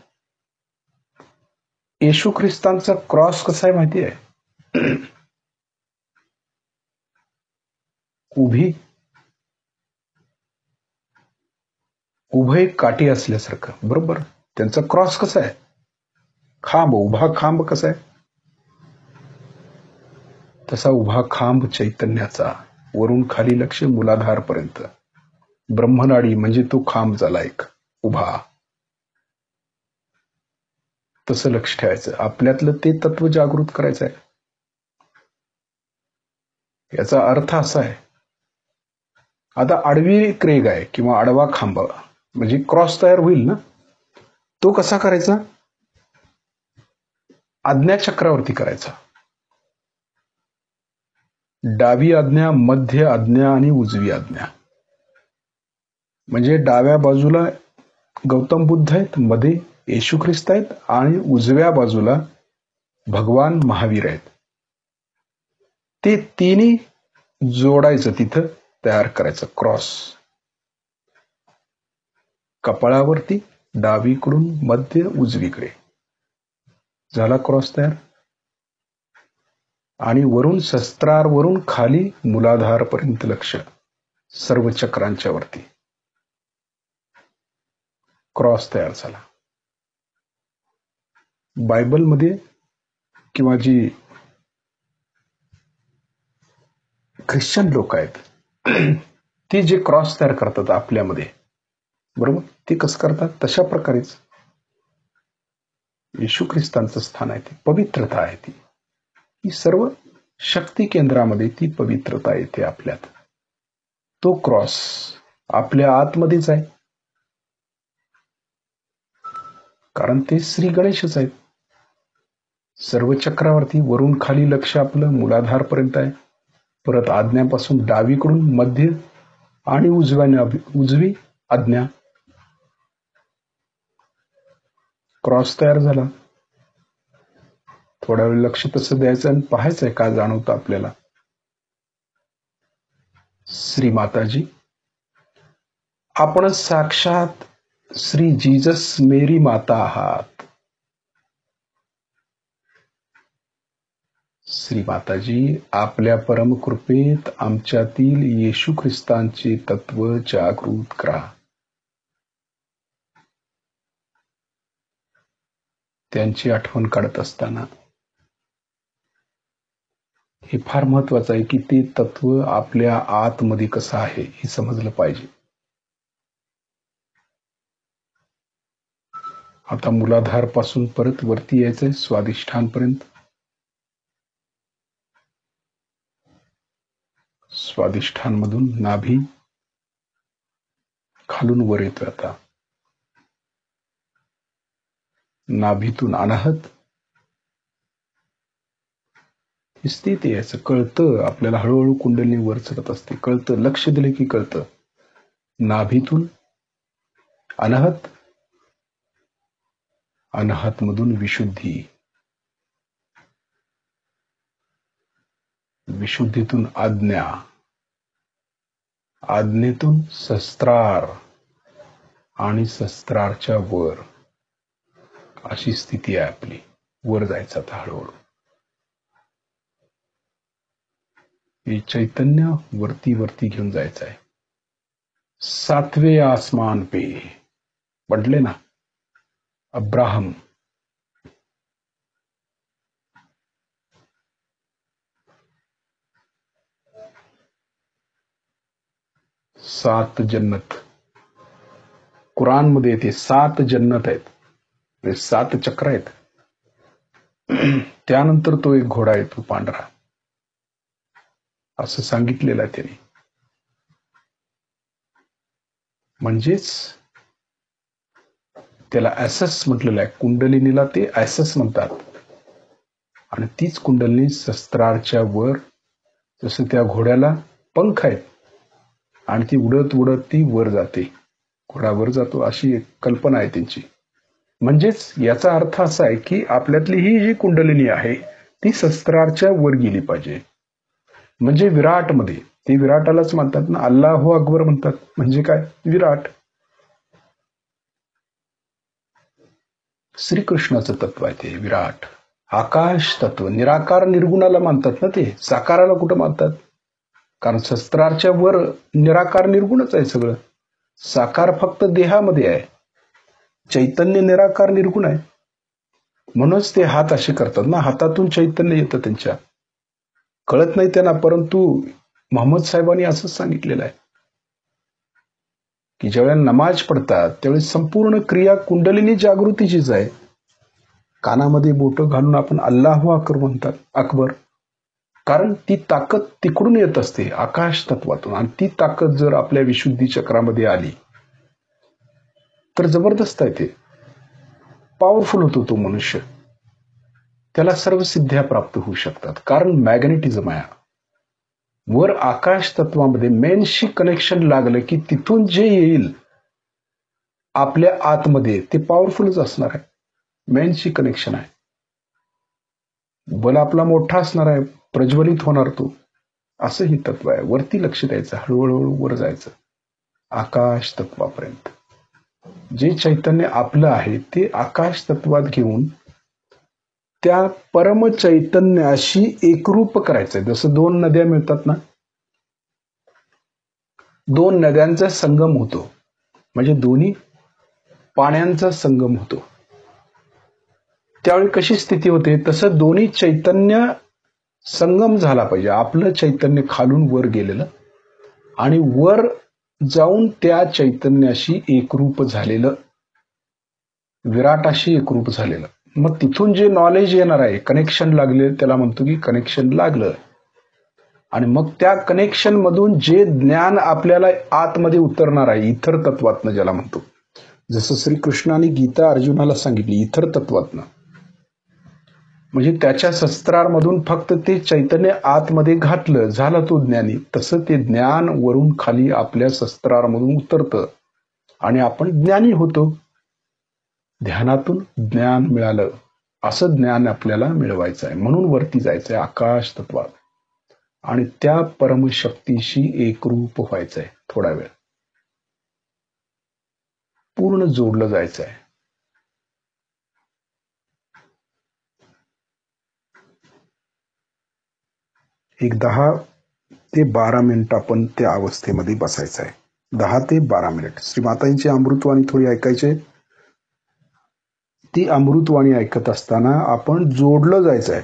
येशू ख्रिस्तांचा क्रॉस कसा आहे माहिती आहे? उभी, उभय काठी असल्यासारखं, बरोबर. त्यांचा क्रॉस कसा आहे? खांब, उभा खांब कसा आहे? तसा उभा खांब चैतन्याचा, वरून खाली लक्ष मूलाधार पर्यंत. ब्रह्मनाडी म्हणजे तो खांब झाला एक उभा. तसं लक्ष ठेवायचं, आपल्यातलं ते तत्व जागृत करायचं आहे. याचा अर्थ असा आहे, आता आडवी क्रेग आहे किंवा आडवा खांब म्हणजे क्रॉस तयार होईल ना, तो कसा करायचा? आज्ञाचक्रावरती करायचा. डावी आज्ञा, मध्य आज्ञा आणि उजवी आज्ञा. म्हणजे डाव्या बाजूला गौतम बुद्ध आहेत, मध्ये येशू ख्रिस्त आहेत आणि उजव्या बाजूला भगवान महावीर आहेत. ते तिन्ही जोडायचं, तिथं तयार करायचं क्रॉस. कपाळावरती डावीकडून मध्य उजवीकडे झाला क्रॉस तयार. आणि वरून शस्त्रावरून खाली मूलाधार पर्यंत लक्ष, सर्व चक्रांच्या वरती क्रॉस तयार झाला. बायबलमध्ये किंवा जी ख्रिश्चन लोक आहेत ते जे क्रॉस तयार करतात आपल्यामध्ये, बरोबर, ते कसं करतात? तशा प्रकारेच येशू ख्रिस्तांचं स्थान आहे, ती पवित्रता आहे. ती सर्व शक्ती केंद्रामध्ये ती पवित्रता येते आपल्यात. तो क्रॉस आपल्या आतमध्येच आहे, कारण ते श्री गणेशच आहेत. सर्व चक्रावरती वरून खाली लक्ष आपलं मूलाधार पर्यंत आहे. परत आज्ञापासून डावीकडून मध्य आणि उजवी आज्ञा, क्रॉस तयार झाला. थोडा वेळ लक्ष तसं द्यायचं आणि पाहायचंय काय जाणवतं आपल्याला. श्री माताजी, आपण साक्षात श्री जीजस मेरी माता आहात. श्री माताजी, आपल्या परमकृपेत आमच्यातील येशू ख्रिस्तांचे तत्व जागृत करा. त्यांची आठवण काढत असताना हे फार महत्वाचं आहे की ते तत्व आपल्या आतमध्ये कसं आहे हे समजलं पाहिजे. आता मूलाधार पासून परत वरती यायचंय स्वादिष्ठानपर्यंत. स्वादिष्ठान मधून नाभी, खालून वर येतोय. आता नाभीतून अनाहत स्थिती यायचं कळतं आपल्याला. हळूहळू कुंडलिनी वर चढत असते, कळतं. लक्ष दिलं की कळतं. नाभीतून अनाहत, अनाहत मधून विशुद्धी, विशुद्धीतून आज्ञा, आज्ञेतून शस्त्रार आणि शस्त्रारच्या वर. अशी स्थिती आहे आपली. वर जायचं आता हळूहळू. हे चैतन्य वरती वरती घेऊन जायचं आहे. सातवे आसमान पे पडले ना अब्राहम. सात जन्नत कुरान मध्ये येते. 7 जन्नत आहेत, 7 चक्र आहेत. त्यानंतर तो एक घोडा येतो पांढरा, असं सांगितलेलं आहे त्याने. म्हणजेच त्याला ऍसेस म्हटलेलं आहे. कुंडलिनीला ते ऍसेस म्हणतात. आणि तीच कुंडलिनी शस्त्राच्या वर, जसं त्या घोड्याला पंख आहेत आणि ती उडत उडत ती वर जाते, घोडा वर जातो, अशी एक कल्पना आहे त्यांची. म्हणजेच याचा अर्थ असा आहे की आपल्यातली ही जी कुंडलिनी आहे ती शस्त्राच्या वर गेली पाहिजे. म्हणजे विराटमध्ये, ते विराटालाच म्हणतात ना, अल्लाहू अकबर म्हणतात. म्हणजे काय? विराट. श्रीकृष्णाचं तत्व आहे ते विराट, आकाश तत्व. निराकार निर्गुणाला मानतात ना ते, साकाराला कुठं मानतात? कारण शस्त्राच्या वर निराकार निर्गुणच आहे सगळं. साकार फक्त देहामध्ये आहे, चैतन्य निराकार निर्गुण आहे. म्हणूनच ते हात असे करतात ना, हातातून चैतन्य येतं त्यांच्या. कळत नाही त्यांना, परंतु मोहम्मद साहेबांनी असंच सांगितलेलं आहे की ज्यावेळेला नमाज पडतात त्यावेळेस संपूर्ण क्रिया कुंडलिनी जागृतीचीच आहे. कानामध्ये बोटं घालून आपण अल्लाहू अकबर म्हणतात, अकबर, कारण ती ताकद तिकडून येत असते, आकाश तत्वातून. आणि ती ताकद जर आपल्या विशुद्धी चक्रामध्ये आली तर जबरदस्त आहे, ते पॉवरफुल होतो तो मनुष्य. त्याला सर्व सिद्ध्या प्राप्त होऊ शकतात, कारण मॅग्नेटिझम आहे. वर आकाश तत्वामध्ये मेनशी कनेक्शन लागलं की तिथून जे येईल आपल्या आतमध्ये ते पॉवरफुलच असणार आहे. मेनशी कनेक्शन आहे. बल आपला मोठा असणार आहे, प्रज्वलित होणार तो. असं ही तत्व आहे. वरती लक्ष द्यायचं, हळूहळू वर जायचं आकाश तत्वापर्यंत. जे चैतन्य आपलं आहे ते आकाश तत्वात घेऊन त्या परम चैतन्याशी एकरूप करायचंय. जसं दोन नद्या मिळतात ना, दोन नद्यांचा संगम होतो, म्हणजे दोन्ही पाण्यांचा संगम होतो. त्यावेळी कशी स्थिती होते? तसं दोन्ही चैतन्य संगम झाला पाहिजे. आपलं चैतन्य खालून वर गेलेलं आणि वर जाऊन त्या चैतन्याशी एकरूप झालेलं, विराटाशी एकरूप झालेलं. मग तिथून जे नॉलेज येणार आहे, कनेक्शन लागले, त्याला म्हणतो की कनेक्शन लागलं. आणि मग त्या कनेक्शन मधून जे ज्ञान आपल्याला आतमध्ये उतरणार आहे, इथर तत्वातनं ज्याला म्हणतो. जसं श्रीकृष्णाने गीता अर्जुनाला सांगितली, इथर तत्वातनं. म्हणजे त्याच्या शस्त्रांमधून फक्त ते चैतन्य आतमध्ये घातलं, झालं तो ज्ञानी. तसं ते ज्ञान वरून खाली आपल्या शस्त्रांमधून उतरतं आणि आपण ज्ञानी होतो. ध्यानातून ज्ञान मिळालं, असं ज्ञान आपल्याला मिळवायचं आहे. म्हणून वरती जायचंय आकाश तत्वात आणि त्या परमशक्तीशी एकरूप व्हायचंय. थोडा वेळ पूर्ण जोडलं जायचंय. एक 10 ते 12 मिनिट आपण त्या अवस्थेमध्ये बसायचं आहे. 10 ते 12 मिनिट श्रीमातांची अमृतवाणी थोडी ऐकायची. ती अमृतवाणी ऐकत असताना आपण जोडलं जायचं आहे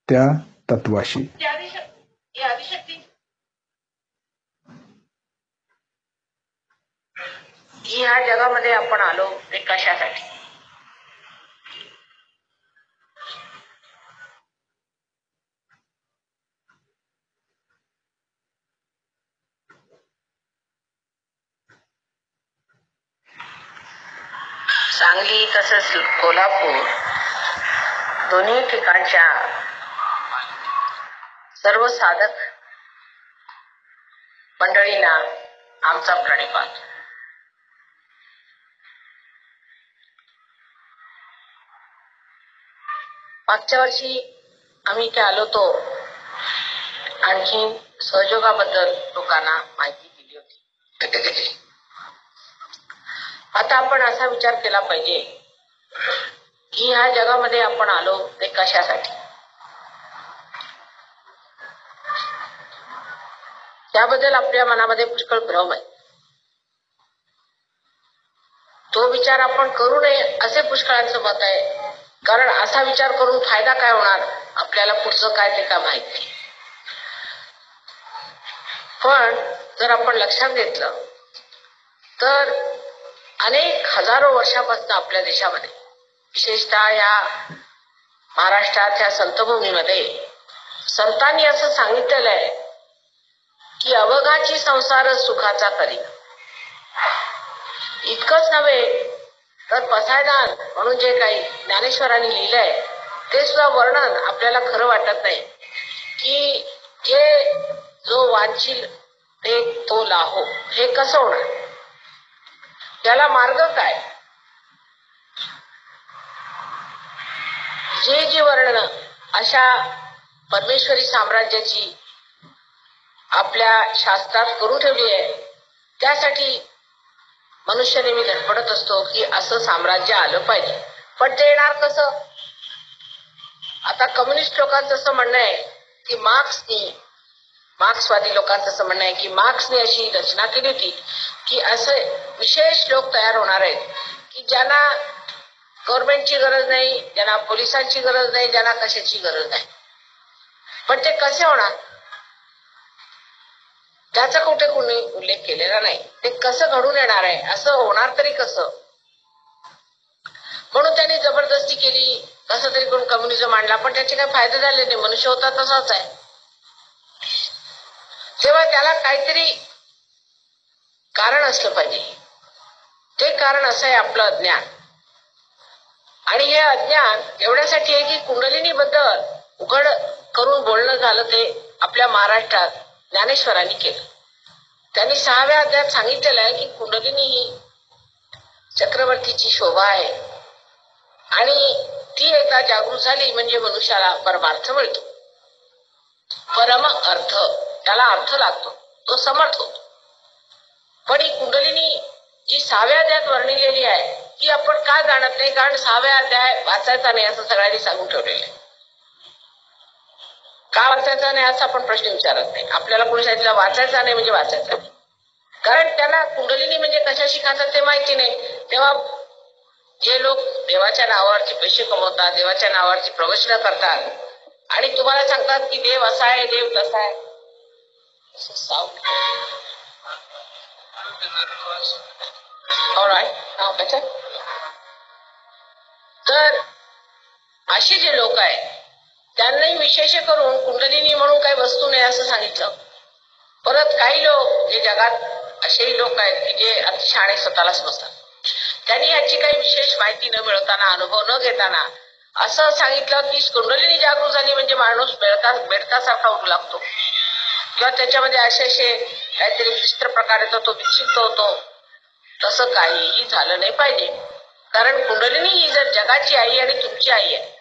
त्या तत्वाशी. ह्या जगामध्ये आपण आलो ते कशासाठी? सांगली तसंच कोल्हापूर दोन्ही ठिकाणच्या सर्व साधक मंडळींना आमचा प्रणिपात. मागच्या वर्षी आम्ही इथे आलो तो आणखी सहयोगाबद्दल लोकांना माहिती दिली होती. आता आपण असा विचार केला पाहिजे की ह्या जगामध्ये आपण आलो ते कशासाठी? त्याबद्दल आपल्या मनामध्ये पुष्कळ भ्रम आहे. तो विचार आपण करू नये असे पुष्कळांचं मत आहे. कारण असा विचार करून फायदा काय होणार, आपल्याला पुढचं काय ते काय माहित नाही. पण जर आपण लक्षात घेतलं तर अनेक हजारो वर्षापासून आपल्या देशामध्ये, विशेषतः या महाराष्ट्रात ह्या संतभूमीमध्ये संतांनी असं सांगितलेलं आहे की अवघाची संसार सुखाचा करी. इतकंच नव्हे तर पसायदान म्हणून जे काही ज्ञानेश्वरांनी लिहिलंय ते सुद्धा वर्णन आपल्याला खरं वाटत नाही, की जे जो वांछील ते तो लाहो, हे कसं होणार, त्याला मार्ग काय. जी वर्णन अशा परमेश्वरी साम्राज्याची आपल्या शास्त्रात करून ठेवली आहे, त्यासाठी मनुष्य नेहमी धडपडत असतो की असं साम्राज्य आलं पाहिजे. पण ते येणार कसं. आता कम्युनिस्ट लोकांचं असं म्हणणं आहे की मार्क्सवादी लोकांचं असं म्हणणं आहे की मार्क्सने अशी रचना केली होती की असे विशेष लोक तयार होणार आहेत की ज्यांना गव्हर्नमेंटची गरज नाही, ज्यांना पोलिसांची गरज नाही, ज्यांना कशाची गरज नाही. पण ते कसे होणार त्याचा कुठे कोणी उल्लेख केलेला नाही. ते कसं घडून येणार आहे, असं होणार तरी कसं. म्हणून त्यांनी जबरदस्ती केली, कसं तरी करून कम्युनिझम आणला, पण त्याचे काही फायदे झाले नाही. मनुष्य होता तसाच आहे. तेव्हा त्याला काहीतरी कारण असलं पाहिजे. ते कारण असं आहे आपलं अज्ञान. आणि हे अज्ञान एवढ्यासाठी आहे की कुंडलिनी बद्दल उघड करून बोलणं झालं ते आपल्या महाराष्ट्रात ज्ञानेश्वरांनी केलं. त्यांनी 6व्या अध्यायात सांगितलेलं आहे की कुंडलिनी ही चक्रवर्तीची शोभा आहे आणि ती एकदा जागृत झाली म्हणजे मनुष्याला परमार्थ मिळतो. परम अर्थ, त्याला अर्थ लागतो, तो समर्थ होतो. पण ही कुंडलिनी जी 6व्या अध्यायात वर्णिलेली आहे ती आपण का जाणत नाही, कारण 6व्या अध्याय वाचायचा नाही असं सगळ्यांनी सांगून ठेवलेलं आहे. का वाचायचा नाही असा आपण प्रश्न विचारत नाही. आपल्याला कोणी सांगितलं वाचायचा नाही म्हणजे वाचायचा नाही, कारण त्यांना कुंडलिनी म्हणजे कशाशी खातात ते माहिती नाही. तेव्हा जे लोक देवाच्या नावावरचे पैसे कमवतात, देवाच्या नावावरची प्रवचनं करतात आणि तुम्हाला सांगतात की देव असा आहे, देव तसा आहे, तर असे जे लोक आहेत त्यांनाही विशेष करून कुंडलिनी म्हणून काही वस्तू नाही असं सांगितलं. परत काही लोक जे जगात असेही लोक आहेत की जे अतिशहाणे स्वतःला समजतात, त्यांनी याची काही विशेष माहिती न मिळवताना, अनुभव न घेताना असं सांगितलं की कुंडलिनी जागृत झाली म्हणजे माणूस बेडकासारखा उठू लागतो किंवा त्याच्यामध्ये असे काहीतरी विचित्र प्रकारे तो विक्षिप्त होतो. तसं काहीही झालं नाही पाहिजे. कारण कुंडलिनी ही जर जगाची आई आणि तुमची आई आहे,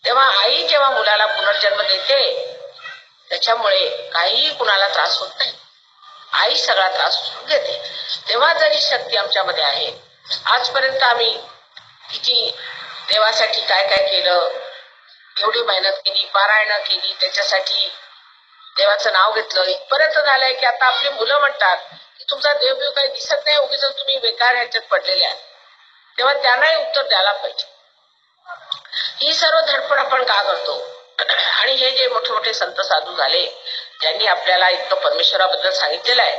तेव्हा आई जेव्हा मुलाला पुनर्जन्म देते त्याच्यामुळे काहीही कुणाला त्रास होत नाही. आई सगळा त्रास घेते. तेव्हा जरी शक्ती आमच्यामध्ये आहे. आजपर्यंत आम्ही किती देवासाठी काय काय केलं, एवढी मेहनत केली, पारायण केली, त्याच्यासाठी देवाचं नाव घेतलं, इथपर्यंत झालंय की आता आपली मुलं म्हणतात की तुमचा देवदेव काही दिसत नाही, उगीच तुम्ही बेकार ह्याच्यात पडलेले आहे. तेव्हा त्यांनाही उत्तर द्यायला पाहिजे. ही सर्व धडपड आपण का करतो. आणि हे जे मोठे मोठे संत साधू झाले ज्यांनी आपल्याला इतकं परमेश्वराबद्दल सांगितलेलं आहे,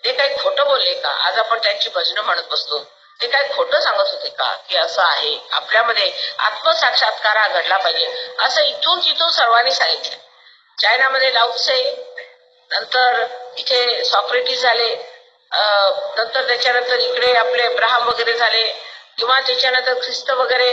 ते काही खोटं बोलले का. आज आपण त्यांची भजनं म्हणत बसतो, ते काही खोटं सांगत होते का की असं आहे आपल्यामध्ये आत्मसाक्षात्कार हा घडला पाहिजे असं इथून तिथून सर्वांनी सांगितलं. चायनामध्ये लाओत्से, नंतर इथे सॉक्रेटिस झाले, नंतर त्याच्यानंतर इकडे आपले अब्राहम वगैरे झाले, किंवा त्याच्यानंतर ख्रिस्त वगैरे,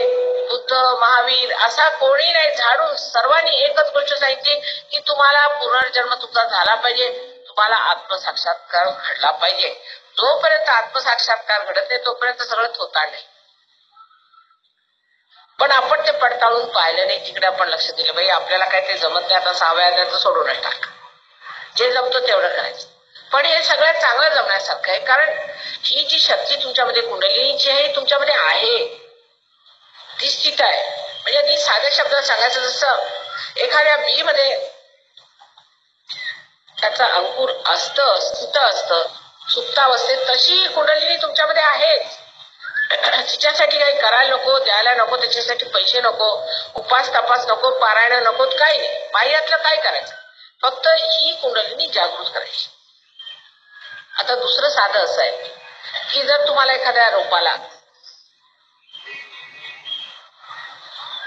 बुद्ध, महावीर, असा कोणी नाही, झाडून सर्वांनी एकच गोष्ट सांगितली की तुम्हाला पुनर्जन्म तुमचा झाला पाहिजे, तुम्हाला आत्मसाक्षात्कार घडला पाहिजे. जोपर्यंत आत्मसाक्षात्कार घडत नाही तोपर्यंत सगळं थोताळ नाही. पण आपण ते पडताळून पाहिलं नाही, तिकडे आपण लक्ष दिलं बाई आपल्याला काय ते जमत नाही, आता 6व्या अध्यायाचं सोडून टाका, जे जमतं तेवढं करायचं. पण हे सगळ्यात चांगलं जमण्यासारखं आहे, कारण ही जी शक्ती तुमच्यामध्ये कुंडलिनीची आहे तुमच्यामध्ये आहे, ती स्थित आहे. म्हणजे ती साध्या शब्दात सांगायचं, जसं एखाद्या बी मध्ये त्याचा अंकुर असतं, स्थित असतं सुप्तावस्थेत, तशी कुंडलिनी तुमच्यामध्ये आहेच. तिच्यासाठी काही करायला नको, द्यायला नको, त्याच्यासाठी पैसे नको, उपास तपास नको, पारायण नको, काही नाही. बाह्यातलं काय करायचं, फक्त ही कुंडलिनी जागृत करायची. आता दुसरं साधं असं आहे की जर तुम्हाला एखाद्या रोपाला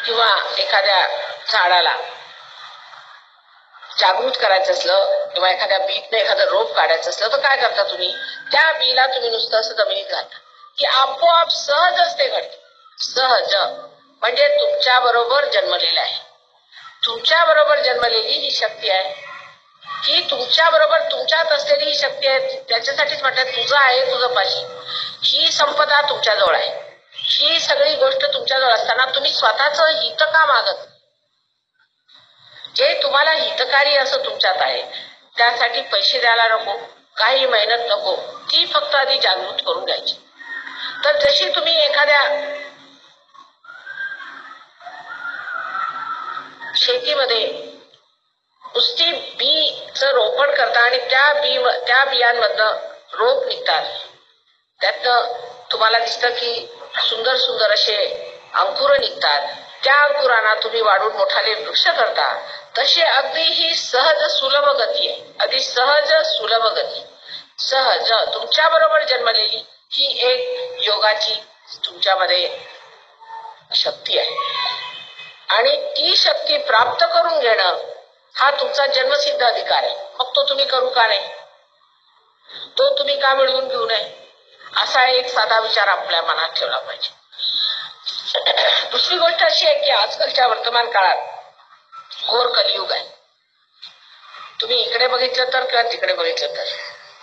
किंवा एखाद्या झाडाला जागृत करायचं असलं किंवा एखाद्या बीतने एखादं रोप काढायचं असलं तर काय करता तुम्ही, त्या बीला तुम्ही नुसतं असं जमिनीत घालता की आपोआप सहजच ते घडते. सहज म्हणजे तुमच्या बरोबर जन्मलेला आहे. तुमच्या बरोबर जन्मलेली ही शक्ती आहे, ही तुमच्या बरोबर तुमच्यात असलेली ही शक्ती आहे. त्याच्यासाठीच म्हणतात तुझं आहे तुझं पाशी. ही संपदा तुमच्याजवळ आहे. ही सगळी गोष्ट तुमच्याजवळ असताना तुम्ही स्वतःच हित का मागत? जे तुम्हाला हितकारी असं तुमच्यात आहे त्यासाठी पैसे द्यायला नको, काही मेहनत नको, ती फक्त आधी जागृत करून घ्यायची. तर जशी तुम्ही एखाद्या शेतीमध्ये नुसती बीचं रोपण करता आणि त्या बियांमधनं रोप निघतात, त्यातनं तुम्हाला दिसतं की सुंदर सुंदर असे अंकुर निघतात. त्या अंकुरांना तुम्ही वाढून मोठाले वृक्ष करता. तसे अगदी ही सहज सुलभ गती आहे, अगदी सहज सुलभ गती. सहज तुमच्या बरोबर जन्मलेली ही एक योगाची तुमच्यामध्ये शक्ती आहे आणि ती शक्ती प्राप्त करून घेणं हा तुमचा जन्मसिद्ध अधिकार आहे. मग तो तुम्ही करू का नाही? तो तुम्ही का मिळवून घेऊ नये? असा एक साधा विचार आपल्या मनात ठेवला पाहिजे. दुसरी गोष्ट अशी आहे की आजकालच्या वर्तमान काळात घोर कलियुग आहे. तुम्ही इकडे बघितलं तर किंवा तिकडे बघितलं तर,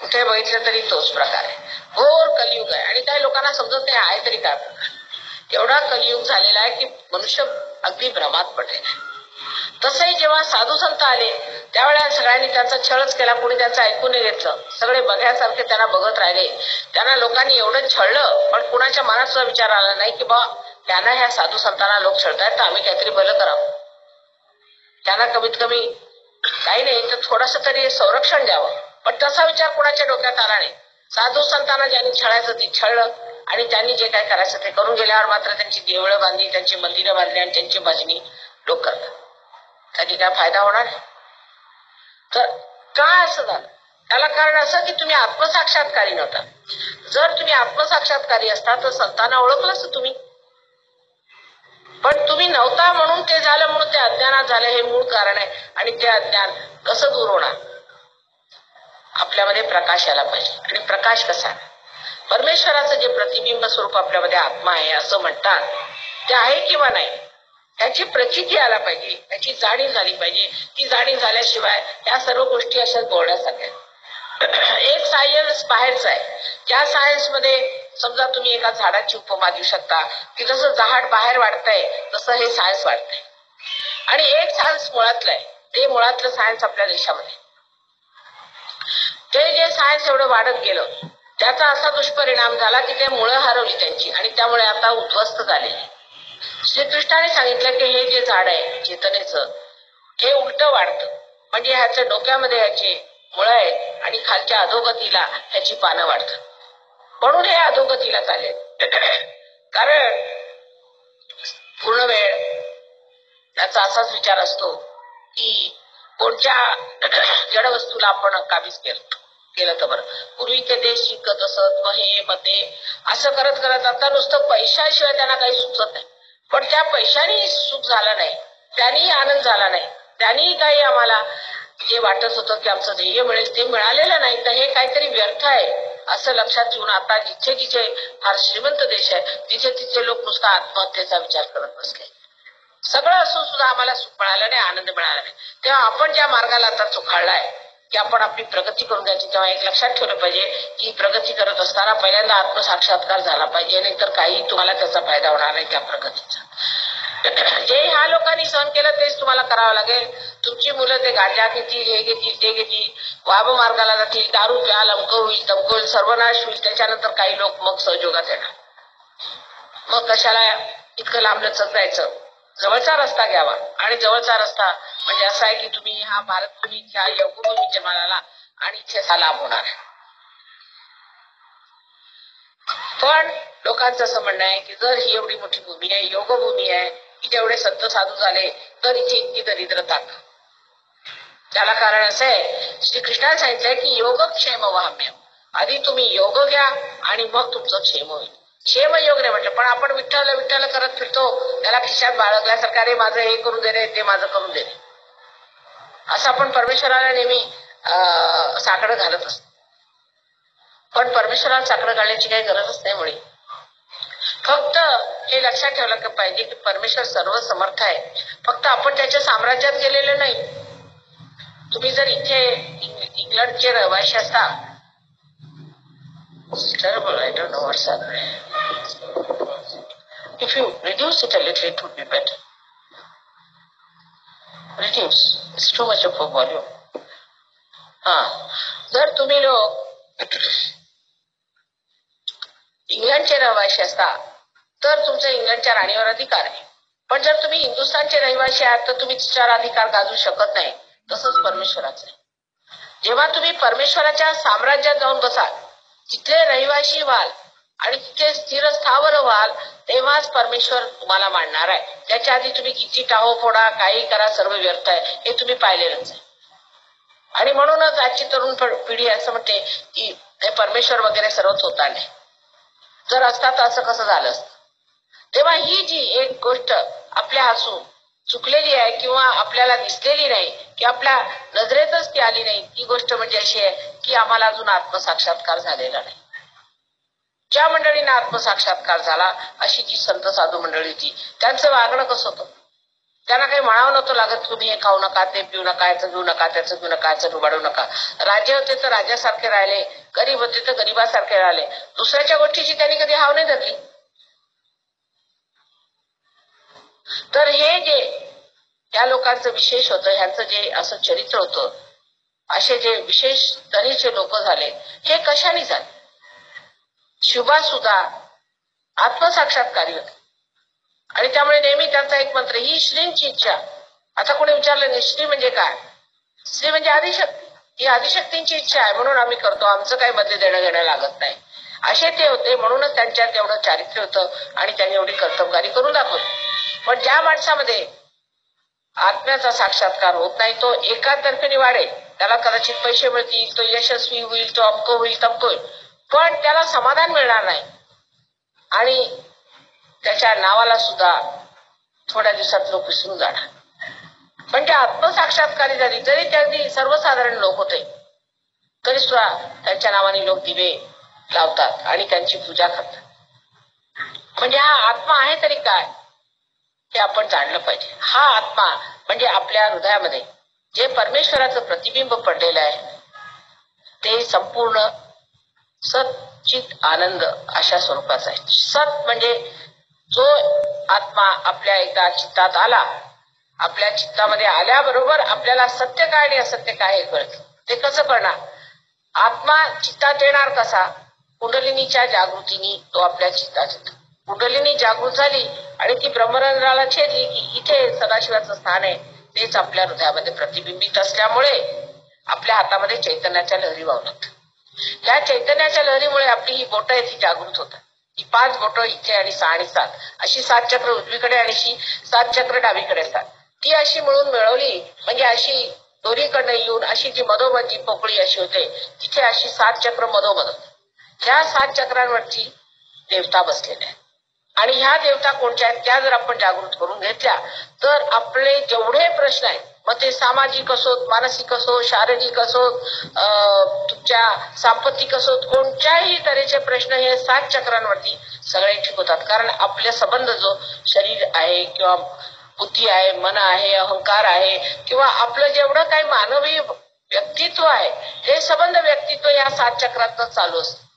कुठे बघितलं तरी तोच प्रकार आहे. घोर कलियुग आहे आणि काही लोकांना समजत नाही आहे तरी काय. एवढा कलियुग झालेला आहे की मनुष्य अगदी भ्रमात पडलेला आहे. तसंही जेव्हा साधू संत आले त्यावेळेला सगळ्यांनी त्यांचा छळच केला, कोणी त्यांचं ऐकून नाही घेतलं. सगळे बघ्यासारखे त्यांना बघत राहिले. त्यांना लोकांनी एवढं छळलं पण कुणाच्या मनात सुद्धा विचार आला नाही की बा त्यांना ह्या साधू संतांना लोक छळतायत तर आम्ही काहीतरी भलं करावं, त्यांना कमीत कमी काही नाही तर थोडस तरी संरक्षण द्यावं. पण तसा विचार कुणाच्या डोक्यात आला नाही. साधू संतांना ज्यांनी छळायचं ते छळलं आणि त्यांनी जे काय करायचं ते करून गेल्यावर मात्र त्यांची देवळं बांधली, त्यांची मंदिरं बांधली आणि त्यांची भजनी लोक करतात. त्याची काय फायदा होणार? तर काय असं झालं? त्याला कारण असं की तुम्ही आत्मसाक्षात्कारी नव्हता. जर तुम्ही आत्मसाक्षात्कारी असता तर संतांना ओळखलं असतं तुम्ही, पण तुम्ही नव्हता म्हणून ते झालं, म्हणून ते अज्ञानात झालं. हे मूळ कारण आहे. आणि ते अज्ञान कसं दूर होणार? आपल्यामध्ये प्रकाश यायला पाहिजे. आणि प्रकाश कसा? परमेश्वराचं जे प्रतिबिंब स्वरूप आपल्यामध्ये आत्मा आहे असं म्हणतात ते आहे किंवा नाही त्याची प्रचिती आला पाहिजे, त्याची जाणीव झाली पाहिजे. ती जाणीव झाल्याशिवाय या सर्व गोष्टी अशाच बोलण्यासारख्या. एक सायन्स बाहेरच आहे. त्या सायन्स मध्ये समजा तुम्ही एका झाडाची उपमा देऊ शकता की जसं झाड बाहेर वाढतंय तसं हे सायन्स वाढतंय. आणि एक सायन्स मुळातलं आहे, ते मुळातलं सायन्स आपल्या देशामध्ये. ते जे सायन्स एवढं वाढत गेलं त्याचा असा दुष्परिणाम झाला की ते मुळं हरवली त्यांची आणि त्यामुळे आता उद्ध्वस्त झाले. श्रीकृष्णाने सांगितलं की हे जे झाड आहे चेतनेचं हे उलट वाढतं, म्हणजे ह्याच्या डोक्यामध्ये ह्याचे मुळं आहेत आणि खालच्या अधोगतीला ह्याची पानं वाढतात, म्हणून हे अधोगतीला चालेल. कारण पूर्ण वेळ त्याचा असाच विचार असतो की कोणत्या जड वस्तूला आपण काबीज केलं तर बरं. पूर्वी ते देश शिकत असत, मग हे मग ते असं करत करत आता नुसतं पैशाशिवाय त्यांना काही सुचत नाही. पण त्या पैशाने सुख झालं नाही, त्यांनी आनंद झाला नाही, त्यांनी काही आम्हाला जे वाटत होतं की आमचं ध्येय मिळेल ते मिळालेलं नाही. तर हे काहीतरी व्यर्थ आहे असं लक्षात घेऊन आता जिथे जिथे फार श्रीमंत देश आहे तिथे तिथे लोक नुसता आत्महत्येचा विचार करत बसले. सगळं असून सुद्धा आम्हाला सुख मिळालं नाही, आनंद मिळाला नाही. तेव्हा आपण ज्या मार्गाला आता चुकाळलाय की आपण आपली प्रगती करून घ्यायची, तेव्हा एक लक्षात ठेवलं पाहिजे की प्रगती करत असताना पहिल्यांदा आत्मसाक्षात्कार झाला पाहिजे, नाही तर काही तुम्हाला त्याचा फायदा होणार नाही त्या प्रगतीचा. जे ह्या लोकांनी सहन केलं तेच तुम्हाला करावं लागेल. तुमची मुलं ते गांजा घेतील, हे घेतील, ते घेतील, वाब मार्गाला जातील, दारू प्याल, अमक होईल, तमक होईल, सर्वनाश होईल. त्याच्यानंतर काही लोक मग सहयोगात येणार. मग कशाला इतकं लांब लचक जायचं? जवळचा रस्ता घ्यावा. आणि जवळचा रस्ता म्हणजे असा आहे की तुम्ही हा भारत तुम्ही ह्या योगभूमी जन्माला आणि इथे लाभ होणार आहे. पण लोकांचं असं म्हणणं आहे की जर ही एवढी मोठी भूमी आहे, योगभूमी आहे, इथे एवढे संत साधू झाले तर इथे इतकी दरिद्रता. त्याला कारण असं आहे, श्रीकृष्णाने सांगितलंय की योगक्षेम वाम्य. आधी तुम्ही योग घ्या आणि मग तुमचं क्षेम होईल. क्षेम योग नाही म्हटलं, पण आपण विठ्ठल विठ्ठल करत फिरतो, त्याला खिशात बाळगल्यासारखं अरे माझं हे करून दे रे, ते माझं करून दे रे, असं आपण परमेश्वराला नेहमी साकडं घालत असतो. पण परमेश्वराला साकडं घालण्याची काही गरजच नाही. मुळे फक्त हे लक्षात ठेवलं पाहिजे की परमेश्वर सर्व समर्थ आहे, फक्त आपण त्याच्या साम्राज्यात गेलेलो नाही. तुम्ही जर इथे इंग्लंडचे रहिवासी असता, terrible, I don't know what's happening. If you reduce it a little, it would be better. Reduce. It's too much of a volume. जर तुम्ही लोक इंग्लंडचे रहिवासी असता तर तुमचा इंग्लंडच्या राणीवर अधिकार आहे. पण जर तुम्ही हिंदुस्थानचे रहिवासी आहात तर तुम्ही तिच्यावर अधिकार गाजवू शकत नाही. तसंच परमेश्वराचं आहे. जेव्हा तुम्ही परमेश्वराच्या साम्राज्यात जाऊन बसाल, तिथले रहिवासी व्हाल आणि तिथे स्थिर स्थावर व्हाल, तेव्हाच परमेश्वर तुम्हाला मानणार आहे. त्याच्या आधी तुम्ही किती टाहो फोडा, काही करा, सर्व व्यर्थ आहे, हे तुम्ही पाहिलेलंच आहे. आणि म्हणूनच आजची तरुण पिढी असं म्हणते की हे परमेश्वर वगैरे सर्वच होता नाही. जर असता तर असं कसं झालं असतं. तेव्हा ही जी एक गोष्ट आपल्या हातून चुकलेली आहे किंवा आपल्याला दिसलेली नाही की आपल्या नजरेतच ती आली नाही, ती गोष्ट म्हणजे अशी आहे की आम्हाला अजून आत्मसाक्षात्कार झालेला नाही. ज्या मंडळींना आत्मसाक्षात्कार झाला अशी जी संत साधू मंडळी होती, त्यांचं वागणं कसं होतं. त्यांना काही म्हणावं नव्हतं लागत, तुम्ही हे खाऊ नका, ते पिऊ नका, याचं घेऊ नका, त्याचं घेऊ नका, याचं डुबाडू नका. राजे होते तर राजासारखे राहिले, गरीब होते तर गरीबासारखे राहिले. दुसऱ्याच्या गोष्टीची त्यांनी कधी हाव नाही धरली. तर हे जे या लोकांचं विशेष होतं, ह्यांचं जे असं चरित्र होतं, असे जे विशेष तऱ्हेचे लोक झाले, हे कशाने झाले. शिवबा सुद्धा आत्मसाक्षात्कारी होते आणि त्यामुळे नेहमी त्यांचा एक मंत्र, ही श्रींची इच्छा. आता कोणी विचारलं नाही श्री म्हणजे काय. श्री म्हणजे आदिशक्ती. ही आदिशक्तींची इच्छा आहे म्हणून आम्ही करतो, आमचं काही बदले देणं घेणं लागत नाही, असे ते होते. म्हणूनच त्यांच्यात एवढं चारित्र्य होतं आणि त्यांनी एवढी कर्तबगारी करून दाखवली. पण ज्या माणसामध्ये आत्म्याचा साक्षात्कार होत नाही, तो एका तर्फेने वाढेल, त्याला कदाचित पैसे मिळतील, तो यशस्वी होईल, तो अमको होईल, तमको होईल, पण त्याला समाधान मिळणार नाही आणि त्याच्या नावाला सुद्धा थोड्या दिवसात लोक विसरून जाणार. म्हणजे आत्मसाक्षात्कारी झाली जरी ते अगदी सर्वसाधारण लोक होते तरी सुद्धा त्यांच्या नावाने लोक दिवे लावतात आणि त्यांची पूजा करतात. म्हणजे हा आत्मा आहे तरी काय हे आपण जाणलं पाहिजे. हा आत्मा म्हणजे आपल्या हृदयामध्ये जे परमेश्वराचं प्रतिबिंब पडलेलं आहे ते संपूर्ण सच्चित आनंद अशा स्वरूपाचा आहे. सत म्हणजे जो आत्मा आपल्या एकदा चित्तात आला, आपल्या चित्तामध्ये आल्याबरोबर आपल्याला सत्य काय आणि असत्य काय हे कळतं. ते कसं कळणार. आत्मा चित्तात येणार कसा. कुंडलिनीच्या जागृतीने तो आपल्या चित्तात येतो. कुंडलिनी जागृत झाली आणि ती ब्रह्मरंध्राला छेदली की इथे सदाशिवाचं स्थान आहे, तेच आपल्या हृदयामध्ये प्रतिबिंबित असल्यामुळे आपल्या हातामध्ये चैतन्याच्या लहरी वाहतात. या चैतन्याच्या लहरीमुळे आपली ही बोटं आहे ती जागृत होतात. ही 5 बोटं इथे आणि 6 आणि 7 अशी 7 चक्र उजवीकडे आणि 7 चक्र डावीकडे असतात. ती अशी मिळून मिळवली म्हणजे अशी दोन्हीकडनं येऊन अशी जी मधोमध जी पोकळी अशी होते, तिथे अशी 7 चक्र मधोमध होते. ह्या 7 चक्रांवरती देवता बसलेल्या आहेत आणि ह्या देवता कोणत्या आहेत त्या जर आपण जागृत करून घेतल्या तर आपले जेवढे प्रश्न आहेत, मग ते सामाजिक असोत, मानसिक असो, शारीरिक असोत, तुमच्या सांपत्तिक असोत, कोणत्याही तऱ्हेचे प्रश्न हे 7 चक्रांवरती सगळे ठीक होतात. कारण आपले संबंध जो शरीर आहे किंवा बुद्धी आहे, मन आहे, अहंकार आहे किंवा आपलं जेवढं काही मानवी व्यक्तित्व आहे, हे संबंध व्यक्तित्व या 7 चक्रातच चालू असतं.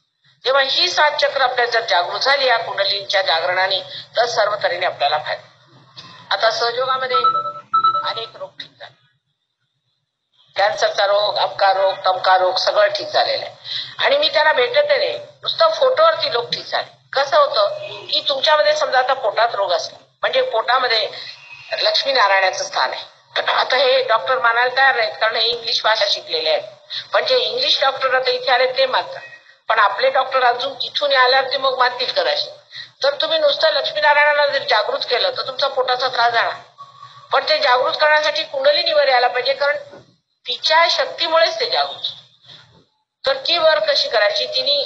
तेव्हा ही 7 चक्र आपल्या जर जागृत झाली या कुंडलींच्या जागरणाने तर सर्व तऱ्हेने आपल्याला फायदा. आता सहयोगामध्ये अनेक रोग ठीक झाले. कॅन्सरचा रोग, अमका रोग, तमका रोग सगळं ठीक झालेलं आहे आणि मी त्यांना भेटते नाही, नुसतं फोटोवरती लोक ठीक झाले. कसं होतं की तुमच्यामध्ये समजा आता पोटात रोग असला म्हणजे पोटामध्ये लक्ष्मीनारायणाचं स्थान आहे. आता हे डॉक्टर मानायला तयार नाहीत कारण हे इंग्लिश भाषा शिकलेले आहेत. पण जे इंग्लिश डॉक्टर आता इथे आले ते मानतात, पण आपले डॉक्टर अजून तिथून आल्यावर ते मग मानतील करायचे. तर तुम्ही नुसतं लक्ष्मीनारायणाला जर जागृत केलं तर तुमचा पोटाचा त्रास जाणार. पण ते जागृत करण्यासाठी कुंडलिनीवर यायला पाहिजे कारण तिच्या शक्तीमुळेच ते जागृत. तर ती वर कशी करायची, तिने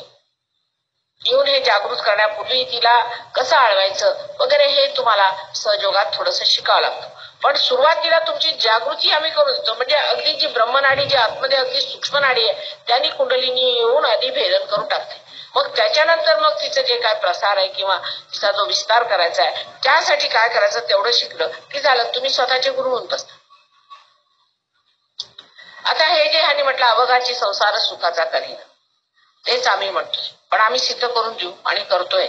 येऊन हे जागृत करण्यापूर्वी तिला कसं आळवायचं वगैरे हे तुम्हाला सहयोगात थोडंसं शिकावं लागतं. पण सुरुवातीला तुमची जागृती आम्ही करून देतो. म्हणजे अगदी जी ब्रह्मनाडी जी आतमध्ये अगदी सूक्ष्म नाडी आहे त्यांनी कुंडलिनी येऊन आधी भेदन करून टाकते. मग त्याच्यानंतर मग तिचं जे काय प्रसार आहे किंवा तिचा जो विस्तार करायचा आहे त्यासाठी काय करायचं तेवढं शिकलं की झालं, तुम्ही स्वतःचे गुरु होऊन बसता. आता हे जे ह्याने म्हटलं अवघाची संसार सुखाचा करीन, तेच आम्ही म्हणतोय, पण आम्ही सिद्ध करून देऊ आणि करतोय.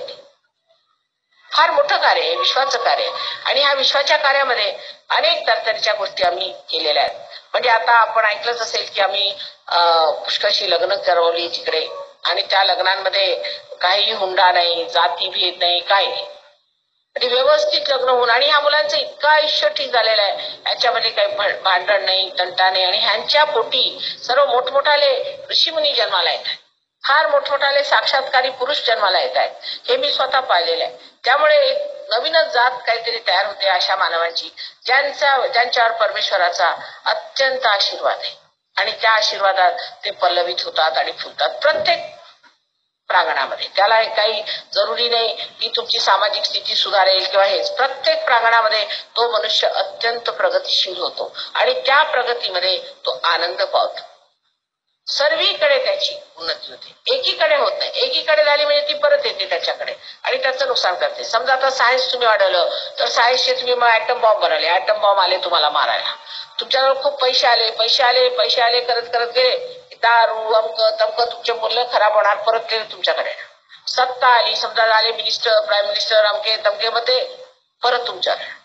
फार मोठं कार्य आहे, विश्वाचं कार्य आहे. आणि ह्या विश्वाच्या कार्यामध्ये अनेक तरतरीच्या गोष्टी आम्ही केलेल्या आहेत. म्हणजे आता आपण ऐकलंच असेल की आम्ही पुष्कळशी लग्न करवली तिकडे, आणि त्या लग्नांमध्ये काही हुंडा नाही, जातीभेद नाही, काही नाही, आणि व्यवस्थित लग्न होऊन, आणि ह्या मुलांचं इतकं आयुष्य ठीक झालेलं आहे, याच्यामध्ये काही भांडण नाही, तंटा नाही, आणि ह्यांच्या पोटी सर्व मोठमोठाले ऋषीमुनी जन्माला येत आहेत, फार मोठमोठाले साक्षात्कारी पुरुष जन्माला येत आहेत. हे मी स्वतः पाहिलेलं आहे. त्यामुळे एक नवीनच जात काहीतरी तयार होते अशा मानवांची, ज्यांच्यावर परमेश्वराचा अत्यंत आशीर्वाद आहे, आणि त्या आशीर्वादात ते पल्लवित होतात आणि फुलतात प्रत्येक प्रांगणामध्ये. त्याला काही जरुरी नाही की तुमची सामाजिक स्थिती सुधारेल किंवा हेच, प्रत्येक प्रांगणामध्ये तो मनुष्य अत्यंत प्रगतिशील होतो आणि त्या प्रगतीमध्ये तो आनंद पावतो. सर्वीकडे त्याची उन्नती होते, एकीकडे होत नाही. एकीकडे झाली म्हणजे ती परत येते त्याच्याकडे आणि त्याचं नुकसान करते. समजा आता सायन्स तुम्ही वाढवलं तर सायन्सचे तुम्ही मग ऍटम बॉम्ब बनवले, ऍटम बॉम्ब आले तुम्हाला मारायला, तुमच्याजवळ खूप पैसे आले करत करत गेले, दारू अमक तमक, तुमचे मूल्य खराब होणार, परत गेले तुमच्याकडे. सत्ता आली, समजा झाले मिनिस्टर, प्राईम मिनिस्टर, अमके तमके, मध्ये परत तुमच्याकडे.